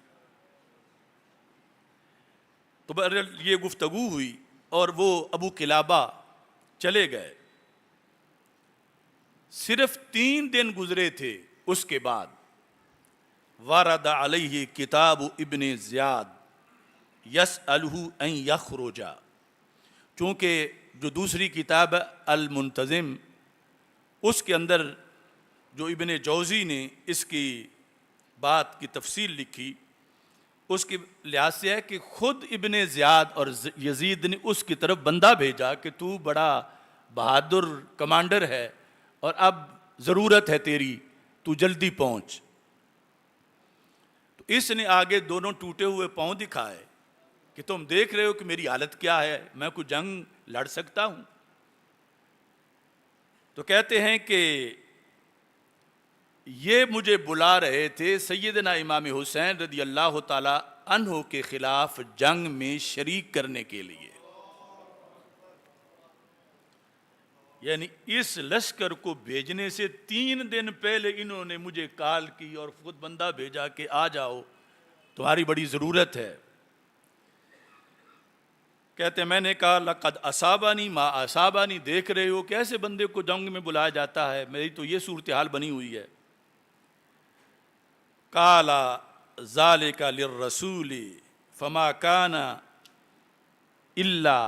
تو بہرحال یہ گفتگو ہوئی اور وہ ابو قلابہ چلے گئے۔ صرف 3 دن گزرے تھے، اس کے بعد وارد علیہ کتاب ابن زیاد یسألہ ان یخرج، چونکہ جو دوسری کتاب المنتظم، اس کے اندر جو ابن جوزی نے اس کی بات کی تفصیل لکھی اس کی لحاظ سے ہے کہ خود ابن زیاد اور یزید نے اس کی طرف بندہ بھیجا کہ تو بڑا بہادر کمانڈر ہے اور اب ضرورت ہے تیری، تو جلدی پہنچ. تو اس نے آگے دونوں ٹوٹے ہوئے پاؤں دکھائے کہ تم دیکھ رہے ہو کہ میری حالت کیا ہے، میں کوئی جنگ لڑ سکتا ہوں؟ تو کہتے ہیں کہ یہ مجھے بلا رہے تھے سیدنا امام حسین رضی اللہ تعالی عنہ کے خلاف جنگ میں شریک کرنے کے لیے. یعنی اس لشکر کو بھیجنے سے 3 دن پہلے انہوں نے مجھے کال کی اور خود بندہ بھیجا کہ آ جاؤ، تمہاری بڑی ضرورت ہے. کہتے ہیں میں نے کہا لقد اصابنی ما اصابنی، دیکھ رہے ہو کہ ایسے بندے کو جنگ میں بلایا جاتا ہے، میری تو یہ صورتحال بنی ہوئی ہے. قال ذالک للرسول فما کان الا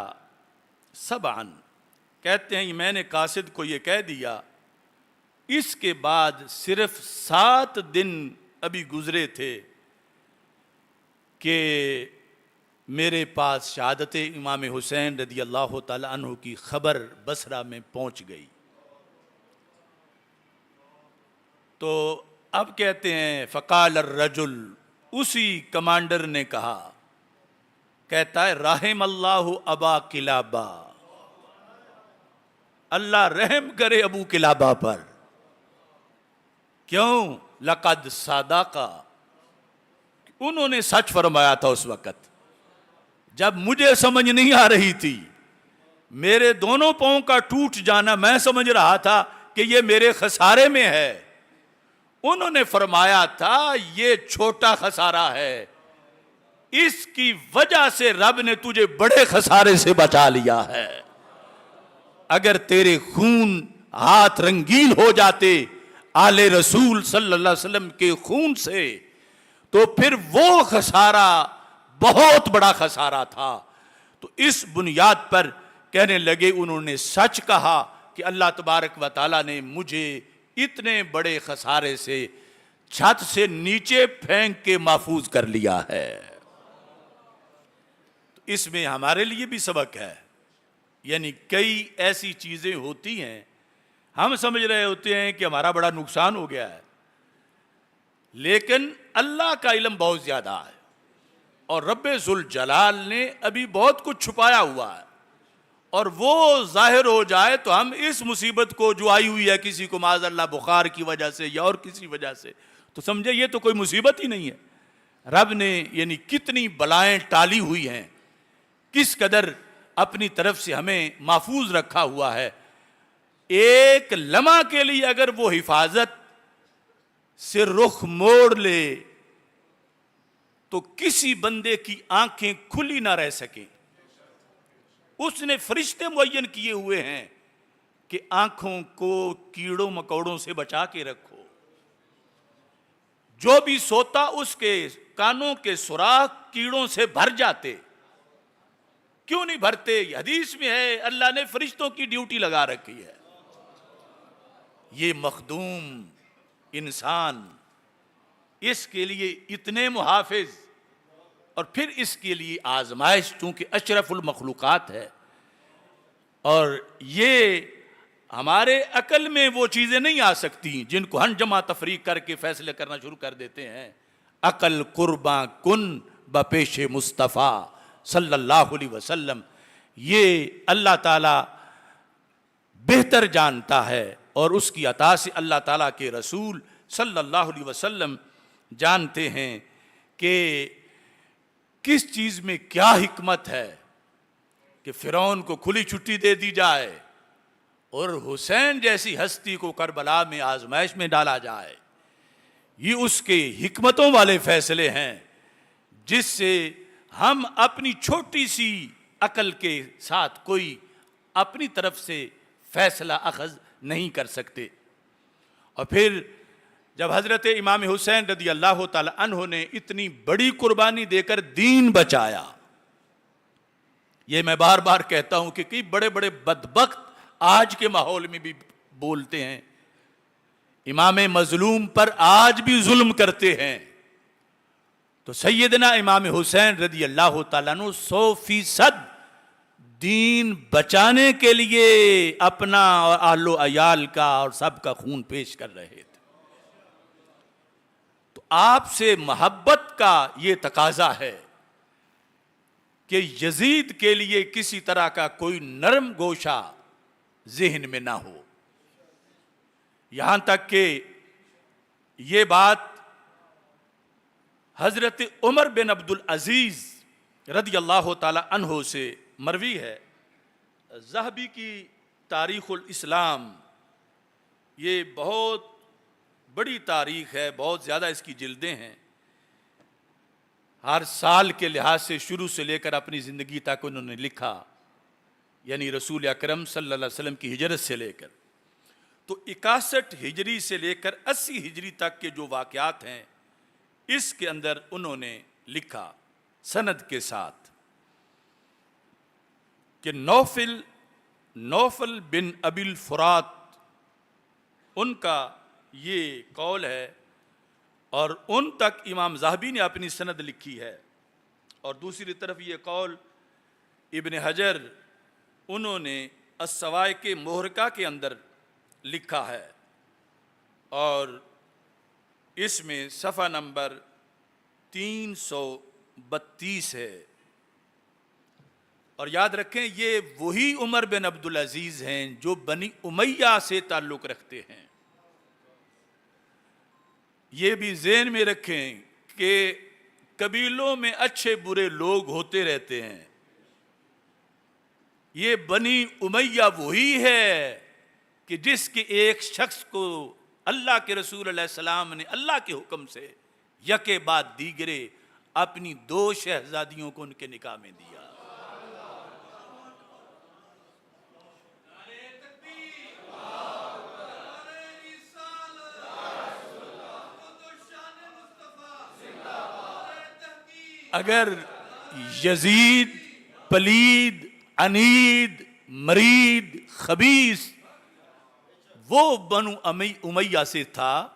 سبعا، کہتے ہیں میں نے قاصد کو یہ کہہ دیا، اس کے بعد صرف 7 دن ابھی گزرے تھے کہ میرے پاس شہادت امام حسین رضی اللہ تعالی عنہ کی خبر بصرہ میں پہنچ گئی. تو اب کہتے ہیں فقال الرجل، اسی کمانڈر نے کہا، کہتا ہے رحم اللہ ابا قلابہ، اللہ رحم کرے ابو قلابہ پر. کیوں؟ لقد صدقا، انہوں نے سچ فرمایا تھا اس وقت جب مجھے سمجھ نہیں آ رہی تھی. میرے دونوں پاؤں کا ٹوٹ جانا میں سمجھ رہا تھا کہ یہ میرے خسارے میں ہے، انہوں نے فرمایا تھا یہ چھوٹا خسارہ ہے، اس کی وجہ سے رب نے تجھے بڑے خسارے سے بچا لیا ہے. اگر تیرے خون ہاتھ رنگین ہو جاتے آل رسول صلی اللہ علیہ وسلم کے خون سے تو پھر وہ خسارہ بہت بڑا خسارہ تھا. تو اس بنیاد پر کہنے لگے انہوں نے سچ کہا کہ اللہ تبارک و تعالیٰ نے مجھے اتنے بڑے خسارے سے چھت سے نیچے پھینک کے محفوظ کر لیا ہے. تو اس میں ہمارے لیے بھی سبق ہے. یعنی کئی ایسی چیزیں ہوتی ہیں ہم سمجھ رہے ہوتے ہیں کہ ہمارا بڑا نقصان ہو گیا ہے، لیکن اللہ کا علم بہت زیادہ ہے اور رب ذوالجلال نے ابھی بہت کچھ چھپایا ہوا ہے، اور وہ ظاہر ہو جائے تو ہم اس مصیبت کو جو آئی ہوئی ہے کسی کو معاذ اللہ بخار کی وجہ سے یا اور کسی وجہ سے، تو سمجھے یہ تو کوئی مصیبت ہی نہیں ہے. رب نے یعنی کتنی بلائیں ٹالی ہوئی ہیں، کس قدر اپنی طرف سے ہمیں محفوظ رکھا ہوا ہے. ایک لمحہ کے لیے اگر وہ حفاظت سے رخ موڑ لے تو کسی بندے کی آنکھیں کھلی نہ رہ سکیں. اس نے فرشتے معین کیے ہوئے ہیں کہ آنکھوں کو کیڑوں مکوڑوں سے بچا کے رکھو. جو بھی سوتا اس کے کانوں کے سوراخ کیڑوں سے بھر جاتے. کیوں نہیں بھرتے؟ حدیث میں ہے اللہ نے فرشتوں کی ڈیوٹی لگا رکھی ہے. یہ مخدوم انسان اس کے لیے اتنے محافظ، اور پھر اس کے لیے آزمائش چونکہ اشرف المخلوقات ہے. اور یہ ہمارے عقل میں وہ چیزیں نہیں آ سکتی جن کو ہم جمع تفریق کر کے فیصلے کرنا شروع کر دیتے ہیں. عقل قرباں کن بپیش مصطفیٰ صلی اللہ علیہ وسلم، یہ اللہ تعالیٰ بہتر جانتا ہے اور اس کی عطا سے اللہ تعالیٰ کے رسول صلی اللہ علیہ وسلم جانتے ہیں کہ کس چیز میں کیا حکمت ہے کہ فرعون کو کھلی چھٹی دے دی جائے اور حسین جیسی ہستی کو کربلا میں آزمائش میں ڈالا جائے. یہ اس کے حکمتوں والے فیصلے ہیں جس سے ہم اپنی چھوٹی سی عقل کے ساتھ کوئی اپنی طرف سے فیصلہ اخذ نہیں کر سکتے. اور پھر جب حضرت امام حسین رضی اللہ تعالی عنہ نے اتنی بڑی قربانی دے کر دین بچایا، یہ میں بار بار کہتا ہوں کہ کئی بڑے بڑے بدبخت آج کے ماحول میں بھی بولتے ہیں، امام مظلوم پر آج بھی ظلم کرتے ہیں. تو تو سیدنا امام حسین رضی اللہ تعالیٰ عنہ 100% دین بچانے کے لیے اپنا اور اہل و عیال کا اور سب کا خون پیش کر رہے تھے. تو آپ سے محبت کا یہ تقاضا ہے کہ یزید کے لیے کسی طرح کا کوئی نرم گوشہ ذہن میں نہ ہو. یہاں تک کہ یہ بات حضرت عمر بن عبد العزیز رضی اللہ تعالی عنہ سے مروی ہے. ذہبی کی تاریخ الاسلام یہ بہت بڑی تاریخ ہے، بہت زیادہ اس کی جلدیں ہیں. ہر سال کے لحاظ سے شروع سے لے کر اپنی زندگی تک انہوں نے لکھا، یعنی رسول اکرم صلی اللہ علیہ وسلم کی ہجرت سے لے کر تو 61 ہجری سے لے کر 80 ہجری تک کے جو واقعات ہیں اس کے اندر انہوں نے لکھا سند کے ساتھ کہ نوفل بن ابی الفرات ان کا یہ قول ہے، اور ان تک امام ذہبی نے اپنی سند لکھی ہے. اور دوسری طرف یہ قول ابن حجر انہوں نے السوائق محرقہ کے اندر لکھا ہے، اور اس میں صفحہ نمبر 332 ہے. اور یاد رکھیں یہ وہی عمر بن عبد العزیز ہیں جو بنی امیہ سے تعلق رکھتے ہیں. یہ بھی ذہن میں رکھیں کہ قبیلوں میں اچھے برے لوگ ہوتے رہتے ہیں. یہ بنی امیہ وہی ہے کہ جس کے ایک شخص کو اللہ کے رسول علیہ السلام نے اللہ کے حکم سے یکے بعد دیگرے اپنی 2 شہزادیوں کو ان کے نکاح میں دیا. اگر یزید پلید عنید مرید خبیث وہ بنو امیہ سے تھا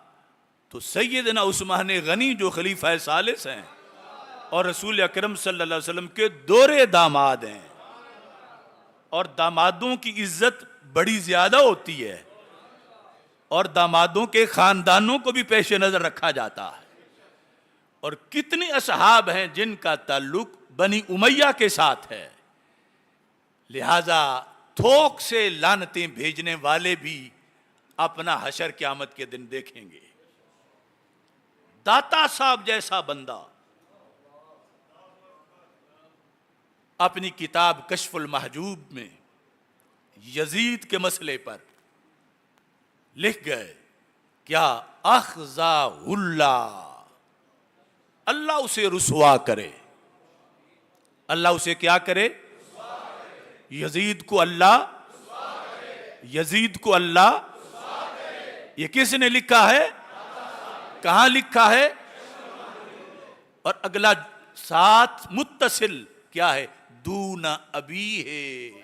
تو سیدنا عثمان غنی جو خلیفہ ثالث ہیں اور رسول اکرم صلی اللہ علیہ وسلم کے دورے داماد ہیں، اور دامادوں کی عزت بڑی زیادہ ہوتی ہے اور دامادوں کے خاندانوں کو بھی پیش نظر رکھا جاتا ہے. اور کتنے اصحاب ہیں جن کا تعلق بنی امیہ کے ساتھ ہے. لہذا تھوک سے لعنتیں بھیجنے والے بھی اپنا حشر قیامت کے دن دیکھیں گے. داتا صاحب جیسا بندہ اپنی کتاب کشف المحجوب میں یزید کے مسئلے پر لکھ گئے کیا اخزا اللہ، اللہ اسے رسوا کرے. اللہ اسے کیا کرے؟ یزید کو اللہ یہ کس نے لکھا ہے؟ کہاں لکھا ہے؟ اور اگلا ساتھ متصل کیا ہے؟ دون ابی ہے.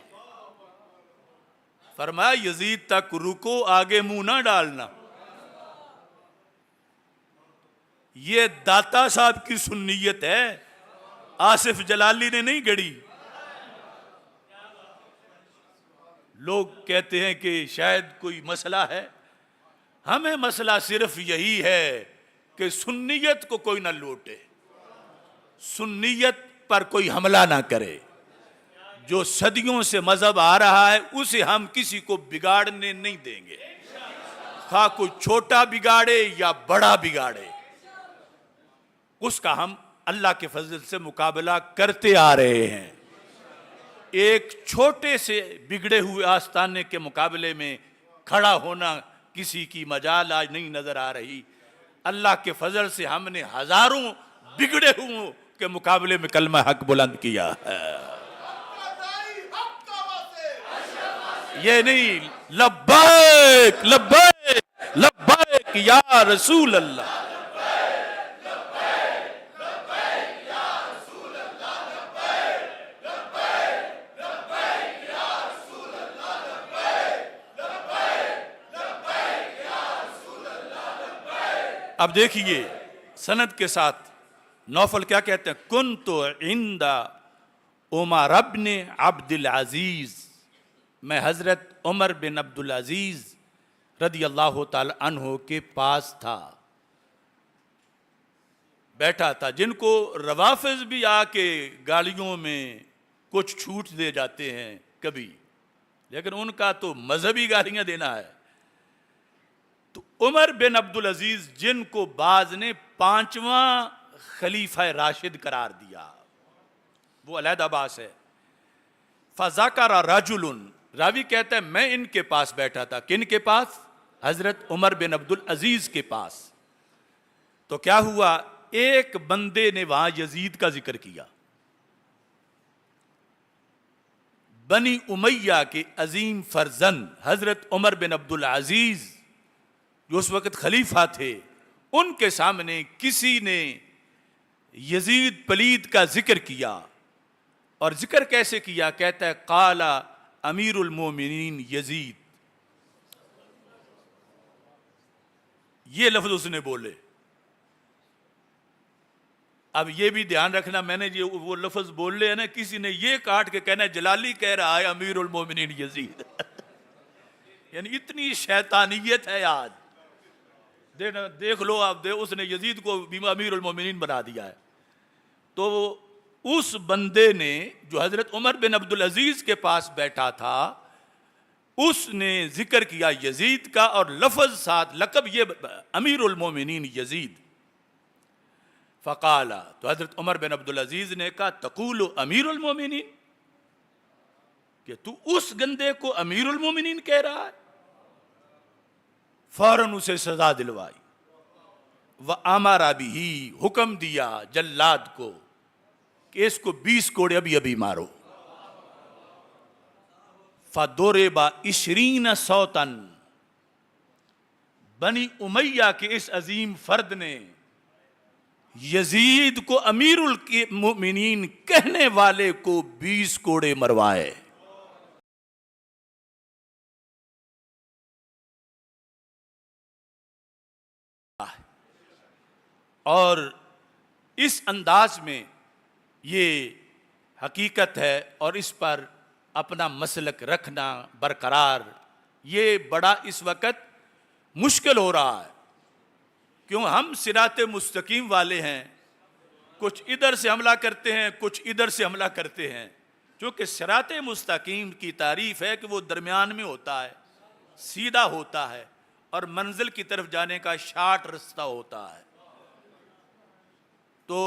فرمایا یزید تک رکو، آگے منہ نہ ڈالنا. یہ داتا صاحب کی سنیت ہے، آصف جلالی نے نہیں گڑی. لوگ کہتے ہیں کہ شاید کوئی مسئلہ ہے. ہمیں مسئلہ صرف یہی ہے کہ سنیت کو کوئی نہ لوٹے، سنیت پر کوئی حملہ نہ کرے. جو صدیوں سے مذہب آ رہا ہے اسے ہم کسی کو بگاڑنے نہیں دیں گے، خواہ کوئی چھوٹا بگاڑے یا بڑا بگاڑے. اس کا ہم اللہ کے فضل سے مقابلہ کرتے آ رہے ہیں. ایک چھوٹے سے بگڑے ہوئے آستانے کے مقابلے میں کھڑا ہونا کسی کی مجال آج نہیں نظر آ رہی. اللہ کے فضل سے ہم نے ہزاروں بگڑے ہوئے کے مقابلے میں کلمہ حق بلند کیا ہے. یہ نہیں لبیک لبیک لبیک یا رسول اللہ. اب دیکھیے سند کے ساتھ نوفل کیا کہتے ہیں؟ کنت عند عمر بن عبد العزیز، میں حضرت عمر بن عبد العزیز رضی اللہ تعالی عنہ کے پاس تھا، بیٹھا تھا، جن کو روافض بھی آ کے گالیوں میں کچھ چھوٹ دے جاتے ہیں کبھی، لیکن ان کا تو مذہبی گالیاں دینا ہے۔ تو عمر بن عبد العزیز، جن کو بعض نے 5واں خلیفہ راشد قرار دیا، وہ علیحدہ باس ہے۔ فذکر رجل، راوی کہتا ہے میں ان کے پاس بیٹھا تھا۔ کن کے پاس؟ حضرت عمر بن عبد العزیز کے پاس۔ تو کیا ہوا؟ ایک بندے نے وہاں یزید کا ذکر کیا، بنی امیہ کے عظیم فرزند حضرت عمر بن عبد العزیز جو اس وقت خلیفہ تھے، ان کے سامنے کسی نے یزید پلید کا ذکر کیا۔ اور ذکر کیسے کیا؟ کہتا ہے قال امیر المومنین یزید، یہ لفظ اس نے بولے۔ اب یہ بھی دھیان رکھنا، میں نے جو وہ لفظ بول لے ہیں نا، کسی نے یہ کاٹ کے کہنا ہے جلالی کہہ رہا ہے امیر المومنین یزید یعنی اتنی شیطانیت ہے آج، دیکھ لو آپ، اس نے یزید کو امیر المومنین بنا دیا ہے۔ تو اس بندے نے جو حضرت عمر بن عبد العزیز کے پاس بیٹھا تھا، اس نے ذکر کیا یزید کا، اور لفظ ساتھ لقب یہ امیر المومنین یزید۔ فقال، تو حضرت عمر بن عبد العزیز نے کہا تقول امیر المومنین، کہ تو اس گندے کو امیر المومنین کہہ رہا ہے؟ فوراً اسے سزا دلوائی، وَأَمَرَ بِهِ، حکم دیا جلاد کو کہ اس کو 20 کوڑے ابھی ابھی مارو۔ فَضُرِبَ 20 صوتاً، بنی امیہ کے اس عظیم فرد نے یزید کو امیر المؤمنین کہنے والے کو 20 کوڑے مروائے۔ اور اس انداز میں یہ حقیقت ہے، اور اس پر اپنا مسلک رکھنا برقرار، یہ بڑا اس وقت مشکل ہو رہا ہے، کیوں ہم صراط مستقیم والے ہیں، کچھ ادھر سے حملہ کرتے ہیں، کچھ ادھر سے حملہ کرتے ہیں۔ چونکہ صراط مستقیم کی تعریف ہے کہ وہ درمیان میں ہوتا ہے، سیدھا ہوتا ہے، اور منزل کی طرف جانے کا شارٹ رستہ ہوتا ہے۔ تو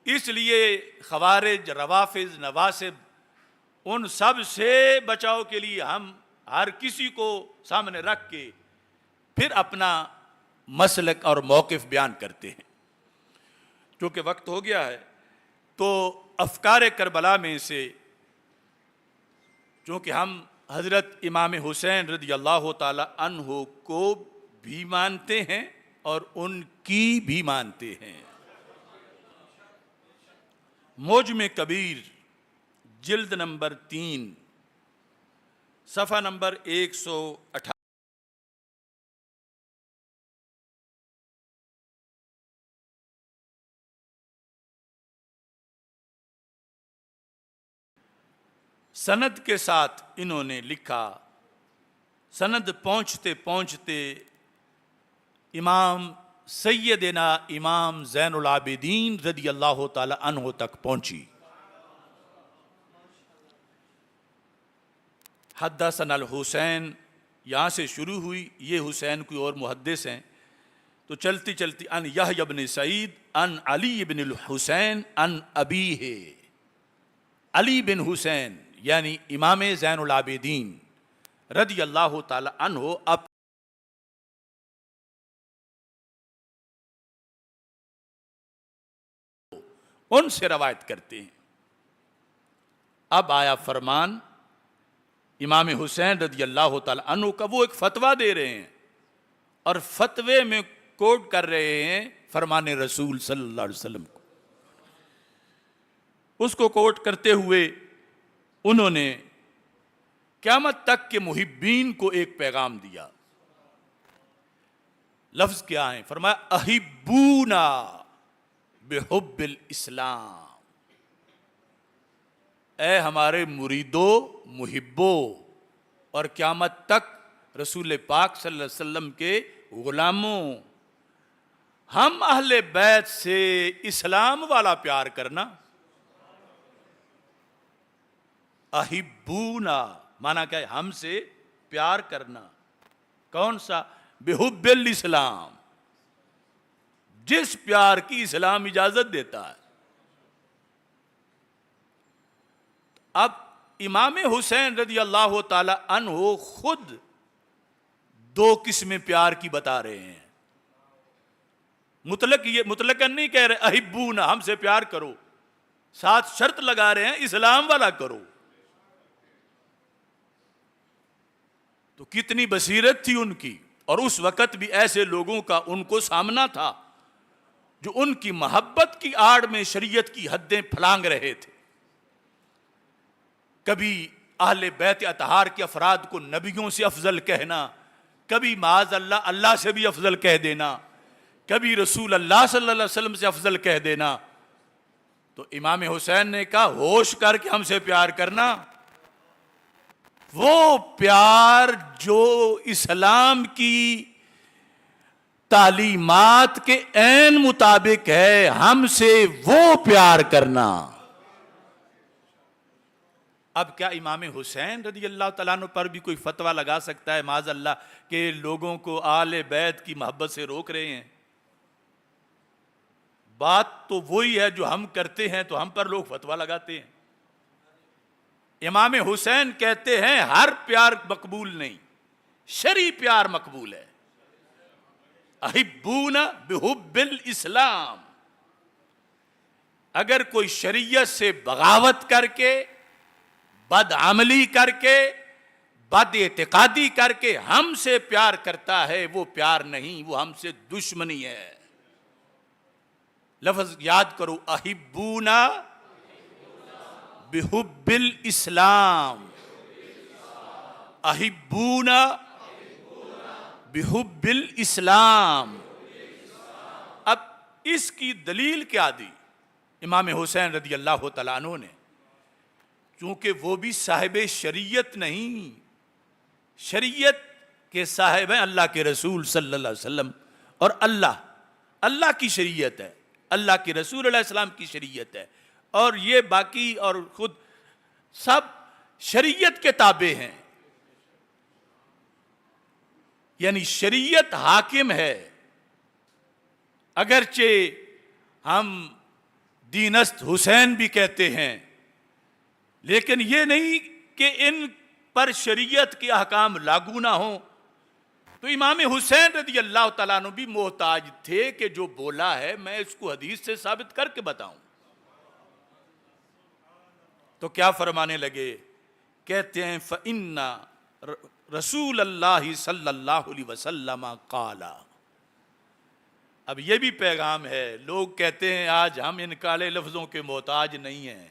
اس لیے خوارج، روافض، نواسب، ان سب سے بچاؤ کے لیے ہم ہر کسی کو سامنے رکھ کے پھر اپنا مسلک اور موقف بیان کرتے ہیں۔ چونکہ وقت ہو گیا ہے، تو افکار کربلا میں سے، چونکہ ہم حضرت امام حسین رضی اللہ تعالی عنہ کو بھی مانتے ہیں اور ان کی بھی مانتے ہیں۔ معجم کبیر جلد نمبر 3 صفحہ نمبر 118، سند کے ساتھ انہوں نے لکھا، سند پہنچتے پہنچتے امام سیدنا امام زین العابدین رضی اللہ تعالی عنہ تک پہنچی۔ حدثنا الحسین، یہاں سے شروع ہوئی، یہ حسین کوئی اور محدث ہیں، تو چلتی چلتی ان یحییٰ بن سعید ان علی بن الحسین ان ابیہ، علی بن حسین یعنی امام زین العابدین رضی اللہ تعالی عنہ ان سے روایت کرتے ہیں۔ اب آیا فرمان امام حسین رضی اللہ تعالی عنہ کا، وہ ایک فتویٰ دے رہے ہیں اور فتوے میں کوٹ کر رہے ہیں فرمان رسول صلی اللہ علیہ وسلم کو۔ اس کو کوٹ کرتے ہوئے انہوں نے قیامت تک کے محبین کو ایک پیغام دیا۔ لفظ کیا ہیں؟ فرمایا احبونا، بحب الاسلام، اے ہمارے مریدو محبو اور قیامت تک رسول پاک صلی اللہ علیہ وسلم کے غلاموں، ہم اہل بیت سے اسلام والا پیار کرنا. احبونا مانا کیا ہے؟ ہم سے پیار کرنا. کون سا؟ بحب الاسلام، جس پیار کی اسلام اجازت دیتا ہے. اب امام حسین رضی اللہ تعالی عنہ خود دو قسمیں پیار کی بتا رہے ہیں. مطلقاً نہیں کہہ رہے احبونا ہم سے پیار کرو، ساتھ شرط لگا رہے ہیں اسلام والا کرو. تو کتنی بصیرت تھی ان کی. اور اس وقت بھی ایسے لوگوں کا ان کو سامنا تھا جو ان کی محبت کی آڑ میں شریعت کی حدیں پھلانگ رہے تھے. کبھی اہل بیت اطہار کے افراد کو نبیوں سے افضل کہنا، کبھی معاذ اللہ اللہ سے بھی افضل کہہ دینا، کبھی رسول اللہ صلی اللہ علیہ وسلم سے افضل کہہ دینا. تو امام حسین نے کہا ہوش کر کے ہم سے پیار کرنا. وہ پیار جو اسلام کی تعلیمات کے عین مطابق ہے، ہم سے وہ پیار کرنا. اب کیا امام حسین رضی اللہ تعالیٰ عنہ پر بھی کوئی فتویٰ لگا سکتا ہے معاذ اللہ کہ لوگوں کو آل بیت کی محبت سے روک رہے ہیں؟ بات تو وہی ہے جو ہم کرتے ہیں، تو ہم پر لوگ فتویٰ لگاتے ہیں. امام حسین کہتے ہیں ہر پیار مقبول نہیں، شرعی پیار مقبول ہے. احبون بحب الاسلام. اگر کوئی شریعت سے بغاوت کر کے، بد عملی کر کے، بد اعتقادی کر کے ہم سے پیار کرتا ہے، وہ پیار نہیں، وہ ہم سے دشمنی ہے. لفظ یاد کرو، احبونا بحب الاسلام، احبونا بحب الاسلام. اب اس کی دلیل کیا دی امام حسین رضی اللہ تعالیٰ عنہ نے؟ چونکہ وہ بھی صاحب شریعت نہیں، شریعت کے صاحب ہیں اللہ کے رسول صلی اللہ علیہ وسلم. اور اللہ کی شریعت ہے، اللہ کے رسول علیہ السلام کی شریعت ہے. اور یہ باقی اور خود سب شریعت کے تابع ہیں. یعنی شریعت حاکم ہے. اگرچہ ہم دینست حسین بھی کہتے ہیں، لیکن یہ نہیں کہ ان پر شریعت کے احکام لاگو نہ ہوں. تو امام حسین رضی اللہ تعالیٰ عنہ بھی محتاج تھے کہ جو بولا ہے میں اس کو حدیث سے ثابت کر کے بتاؤں. تو کیا فرمانے لگے؟ کہتے ہیں فَإِنَّ رسول اللہ صلی اللہ علیہ وسلم قال. اب یہ بھی پیغام ہے. لوگ کہتے ہیں آج ہم ان کالے لفظوں کے محتاج نہیں ہیں،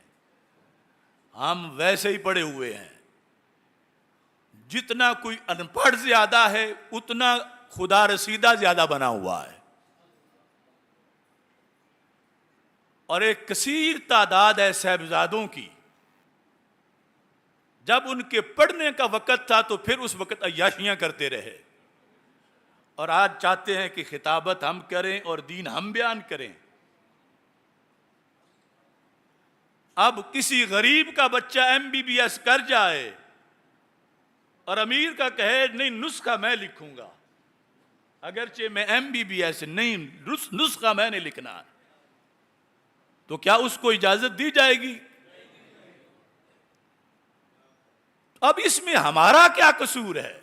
ہم ویسے ہی پڑے ہوئے ہیں. جتنا کوئی ان پڑھ زیادہ ہے اتنا خدا رسیدہ زیادہ بنا ہوا ہے. اور ایک کثیر تعداد ہے صاحبزادوں کی، جب ان کے پڑھنے کا وقت تھا تو پھر اس وقت عیاشیاں کرتے رہے، اور آج چاہتے ہیں کہ خطابت ہم کریں اور دین ہم بیان کریں. اب کسی غریب کا بچہ MBBS کر جائے اور امیر کا کہے نہیں نسخہ میں لکھوں گا، اگرچہ میں MBBS نہیں، نسخہ میں نے لکھنا ہے، تو کیا اس کو اجازت دی جائے گی؟ اب اس میں ہمارا کیا قصور ہے؟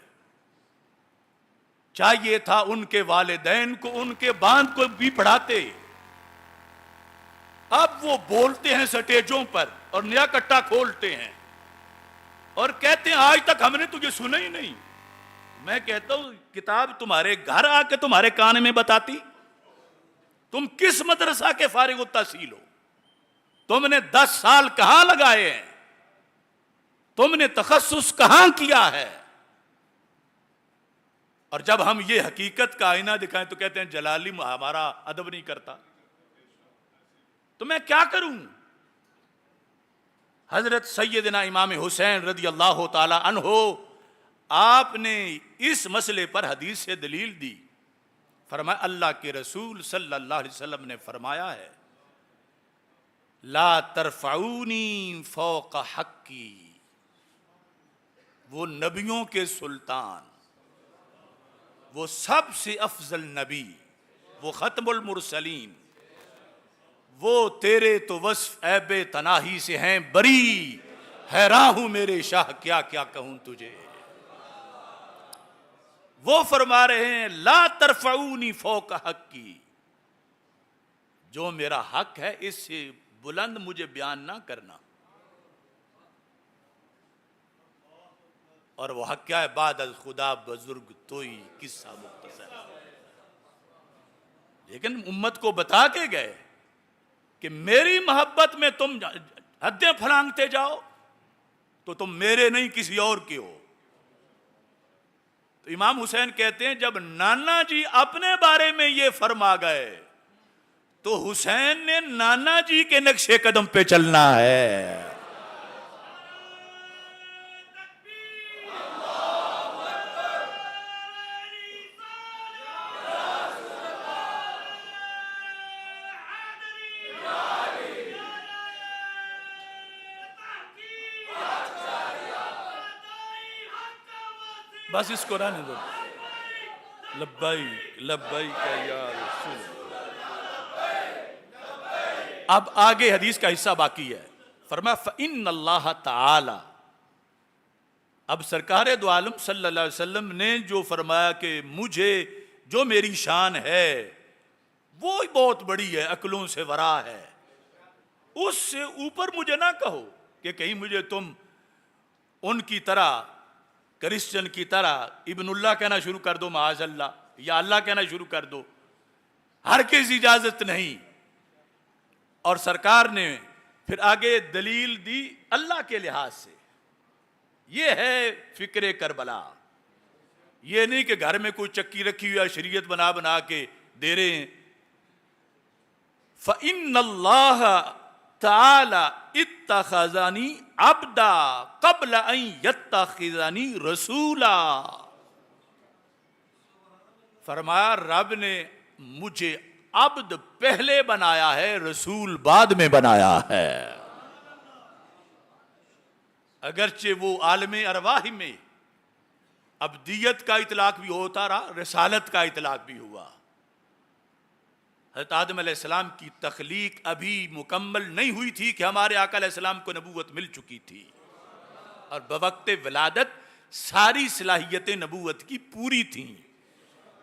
چاہیے تھا ان کے والدین کو ان کے باندھ کو بھی پڑھاتے. اب وہ بولتے ہیں سٹیجوں پر اور نیا کٹا کھولتے ہیں اور کہتے ہیں آج تک ہم نے تجھے سنا ہی نہیں. میں کہتا ہوں کتاب تمہارے گھر آ کے تمہارے کان میں بتاتی. تم کس مدرسہ کے فارغ التحصیل ہو؟ تم نے 10 سال کہاں لگائے ہیں؟ تم نے تخصص کہاں کیا ہے؟ اور جب ہم یہ حقیقت کا آئینہ دکھائیں تو کہتے ہیں جلالی ہمارا ادب نہیں کرتا. تو میں کیا کروں؟ حضرت سیدنا امام حسین رضی اللہ تعالی عنہ آپ نے اس مسئلے پر حدیث سے دلیل دی. فرمایا اللہ کے رسول صلی اللہ علیہ وسلم نے فرمایا ہے لا ترفعونی فوق حقی. وہ نبیوں کے سلطان، وہ سب سے افضل نبی، وہ ختم المرسلین، وہ تیرے تو وصف عیب تناہی سے ہیں بری، حیران ہوں میرے شاہ کیا کیا کہوں تجھے. وہ فرما رہے ہیں لا ترفعونی فوق حقی، جو میرا حق ہے اس سے بلند مجھے بیان نہ کرنا. اور وہ حق کیا ہے؟ بعد از خدا بزرگ توئی قصہ مختصر. لیکن امت کو بتا کے گئے کہ میری محبت میں تم حدیں پھلانگتے جاؤ تو تم میرے نہیں کسی اور کے ہو. تو امام حسین کہتے ہیں جب نانا جی اپنے بارے میں یہ فرما گئے تو حسین نے نانا جی کے نقش قدم پہ چلنا ہے. بس اس کو رہنے دو. لبیک لبیک یا رسول. اب آگے حدیث کا حصہ باقی ہے. فرمایا فإن اللہ تعالی، اب سرکار دو عالم صلی اللہ علیہ وسلم نے جو فرمایا کہ مجھے جو میری شان ہے وہ بہت بڑی ہے، عقلوں سے ورا ہے، اس سے اوپر مجھے نہ کہو کہ کہیں مجھے تم ان کی طرح، کرسچن کی طرح ابن اللہ کہنا شروع کر دو معاذ اللہ، یا اللہ کہنا شروع کر دو. ہر کس اجازت نہیں. اور سرکار نے پھر آگے دلیل دی اللہ کے لحاظ سے. یہ ہے فکر کربلا. یہ نہیں کہ گھر میں کوئی چکی رکھی ہوئی شریعت بنا بنا کے دے رہے ہیں. فَإِنَّ اللَّهَ تعالی اتخذنی عبدا قبل ان یتخذنی رسولا. فرمایا رب نے مجھے عبد پہلے بنایا ہے، رسول بعد میں بنایا ہے. اگرچہ وہ عالم ارواح میں عبدیت کا اطلاق بھی ہوتا رہا، رسالت کا اطلاق بھی ہوا. حضرت آدم علیہ السلام کی تخلیق ابھی مکمل نہیں ہوئی تھی کہ ہمارے آقا علیہ السلام کو نبوت مل چکی تھی، اور بوقت ولادت ساری صلاحیتیں نبوت کی پوری تھیں.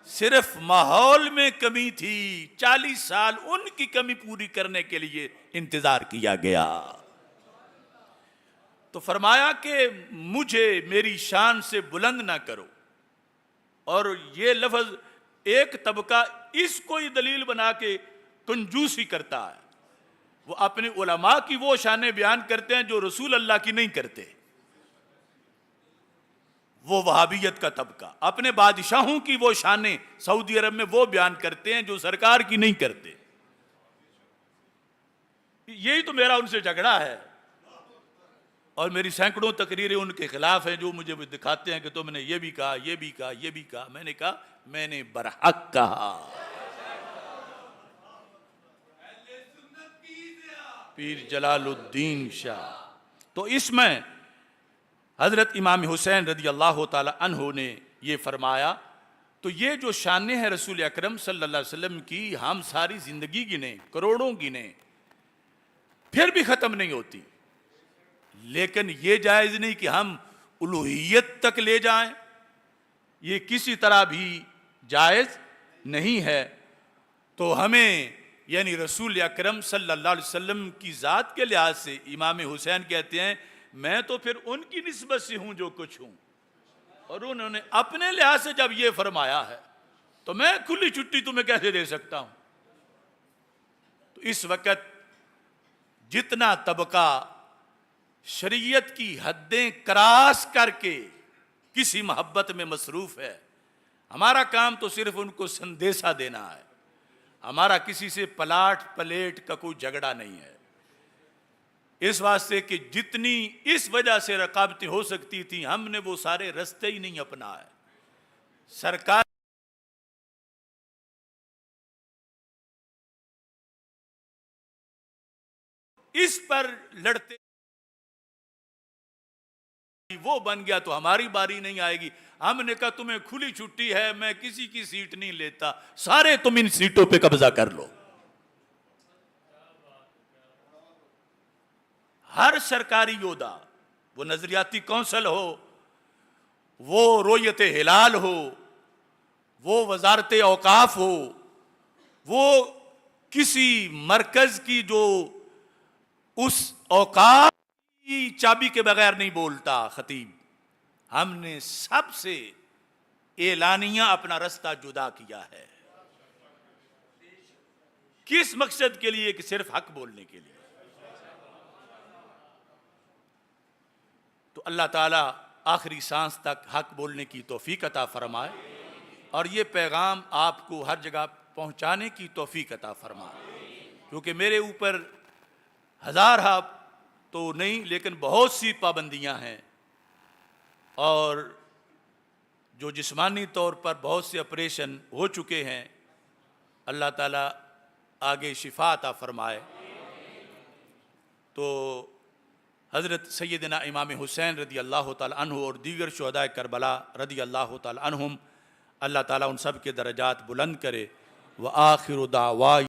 صرف ماحول میں کمی تھی، 40 سال ان کی کمی پوری کرنے کے لیے انتظار کیا گیا. تو فرمایا کہ مجھے میری شان سے بلند نہ کرو. اور یہ لفظ ایک طبقہ اس کو ہی دلیل بنا کے کنجوسی کرتا ہے. وہ اپنے علماء کی وہ شانیں بیان کرتے ہیں جو رسول اللہ کی نہیں کرتے. وہ وہابیت کا طبقہ اپنے بادشاہوں کی وہ شانیں سعودی عرب میں وہ بیان کرتے ہیں جو سرکار کی نہیں کرتے. یہی تو میرا ان سے جھگڑا ہے، اور میری سینکڑوں تقریریں ان کے خلاف ہیں جو مجھے دکھاتے ہیں کہ تم نے یہ بھی کہا، یہ بھی کہا، یہ بھی کہا. میں نے کہا میں نے برحق کہا. پیر جلال الدین شاہ. تو اس میں حضرت امام حسین رضی اللہ تعالی عنہ نے یہ فرمایا. تو یہ جو شانیں ہیں رسول اکرم صلی اللہ علیہ وسلم کی، ہم ساری زندگی گنیں، کروڑوں گنیں، پھر بھی ختم نہیں ہوتی. لیکن یہ جائز نہیں کہ ہم الوہیت تک لے جائیں، یہ کسی طرح بھی جائز نہیں ہے. تو ہمیں یعنی رسول اکرم صلی اللہ علیہ وسلم کی ذات کے لحاظ سے امام حسین کہتے ہیں میں تو پھر ان کی نسبت سے ہوں جو کچھ ہوں، اور انہوں نے اپنے لحاظ سے جب یہ فرمایا ہے تو میں کھلی چھٹی تمہیں کیسے دے سکتا ہوں. تو اس وقت جتنا طبقہ شریعت کی حدیں کراس کر کے کسی محبت میں مصروف ہے، ہمارا کام تو صرف ان کو سندیسہ دینا ہے. ہمارا کسی سے پلاٹ پلیٹ کا کوئی جھگڑا نہیں ہے، اس واسطے کہ جتنی اس وجہ سے رقابتیں ہو سکتی تھیں ہم نے وہ سارے رستے ہی نہیں اپنائے. سرکار اس پر لڑتے وہ بن گیا تو ہماری باری نہیں آئے گی. ہم نے کہا تمہیں کھلی چھٹی ہے، میں کسی کی سیٹ نہیں لیتا، سارے تم ان سیٹوں پہ قبضہ کر لو. ہر سرکاری یودہ، وہ نظریاتی کونسل ہو، وہ رویت ہلال ہو، وہ وزارت اوقاف ہو، وہ کسی مرکز کی جو اس اوقاف کی چابی کے بغیر نہیں بولتا خطیب، ہم نے سب سے اعلانیہ اپنا رستہ جدا کیا ہے. کس مقصد کے لیے؟ کہ صرف حق بولنے کے لیے. تو اللہ تعالیٰ آخری سانس تک حق بولنے کی توفیق عطا فرمائے اور یہ پیغام آپ کو ہر جگہ پہنچانے کی توفیق عطا فرمائے. کیونکہ میرے اوپر ہزارہ تو نہیں لیکن بہت سی پابندیاں ہیں، اور جو جسمانی طور پر بہت سے آپریشن ہو چکے ہیں، اللہ تعالیٰ آگے شفا عطا فرمائے. تو حضرت سیدنا امام حسین رضی اللہ تعالیٰ عنہ اور دیگر شہداء کربلا رضی اللہ تعالیٰ عنہم، اللہ تعالیٰ ان سب کے درجات بلند کرے. وآخر دعوان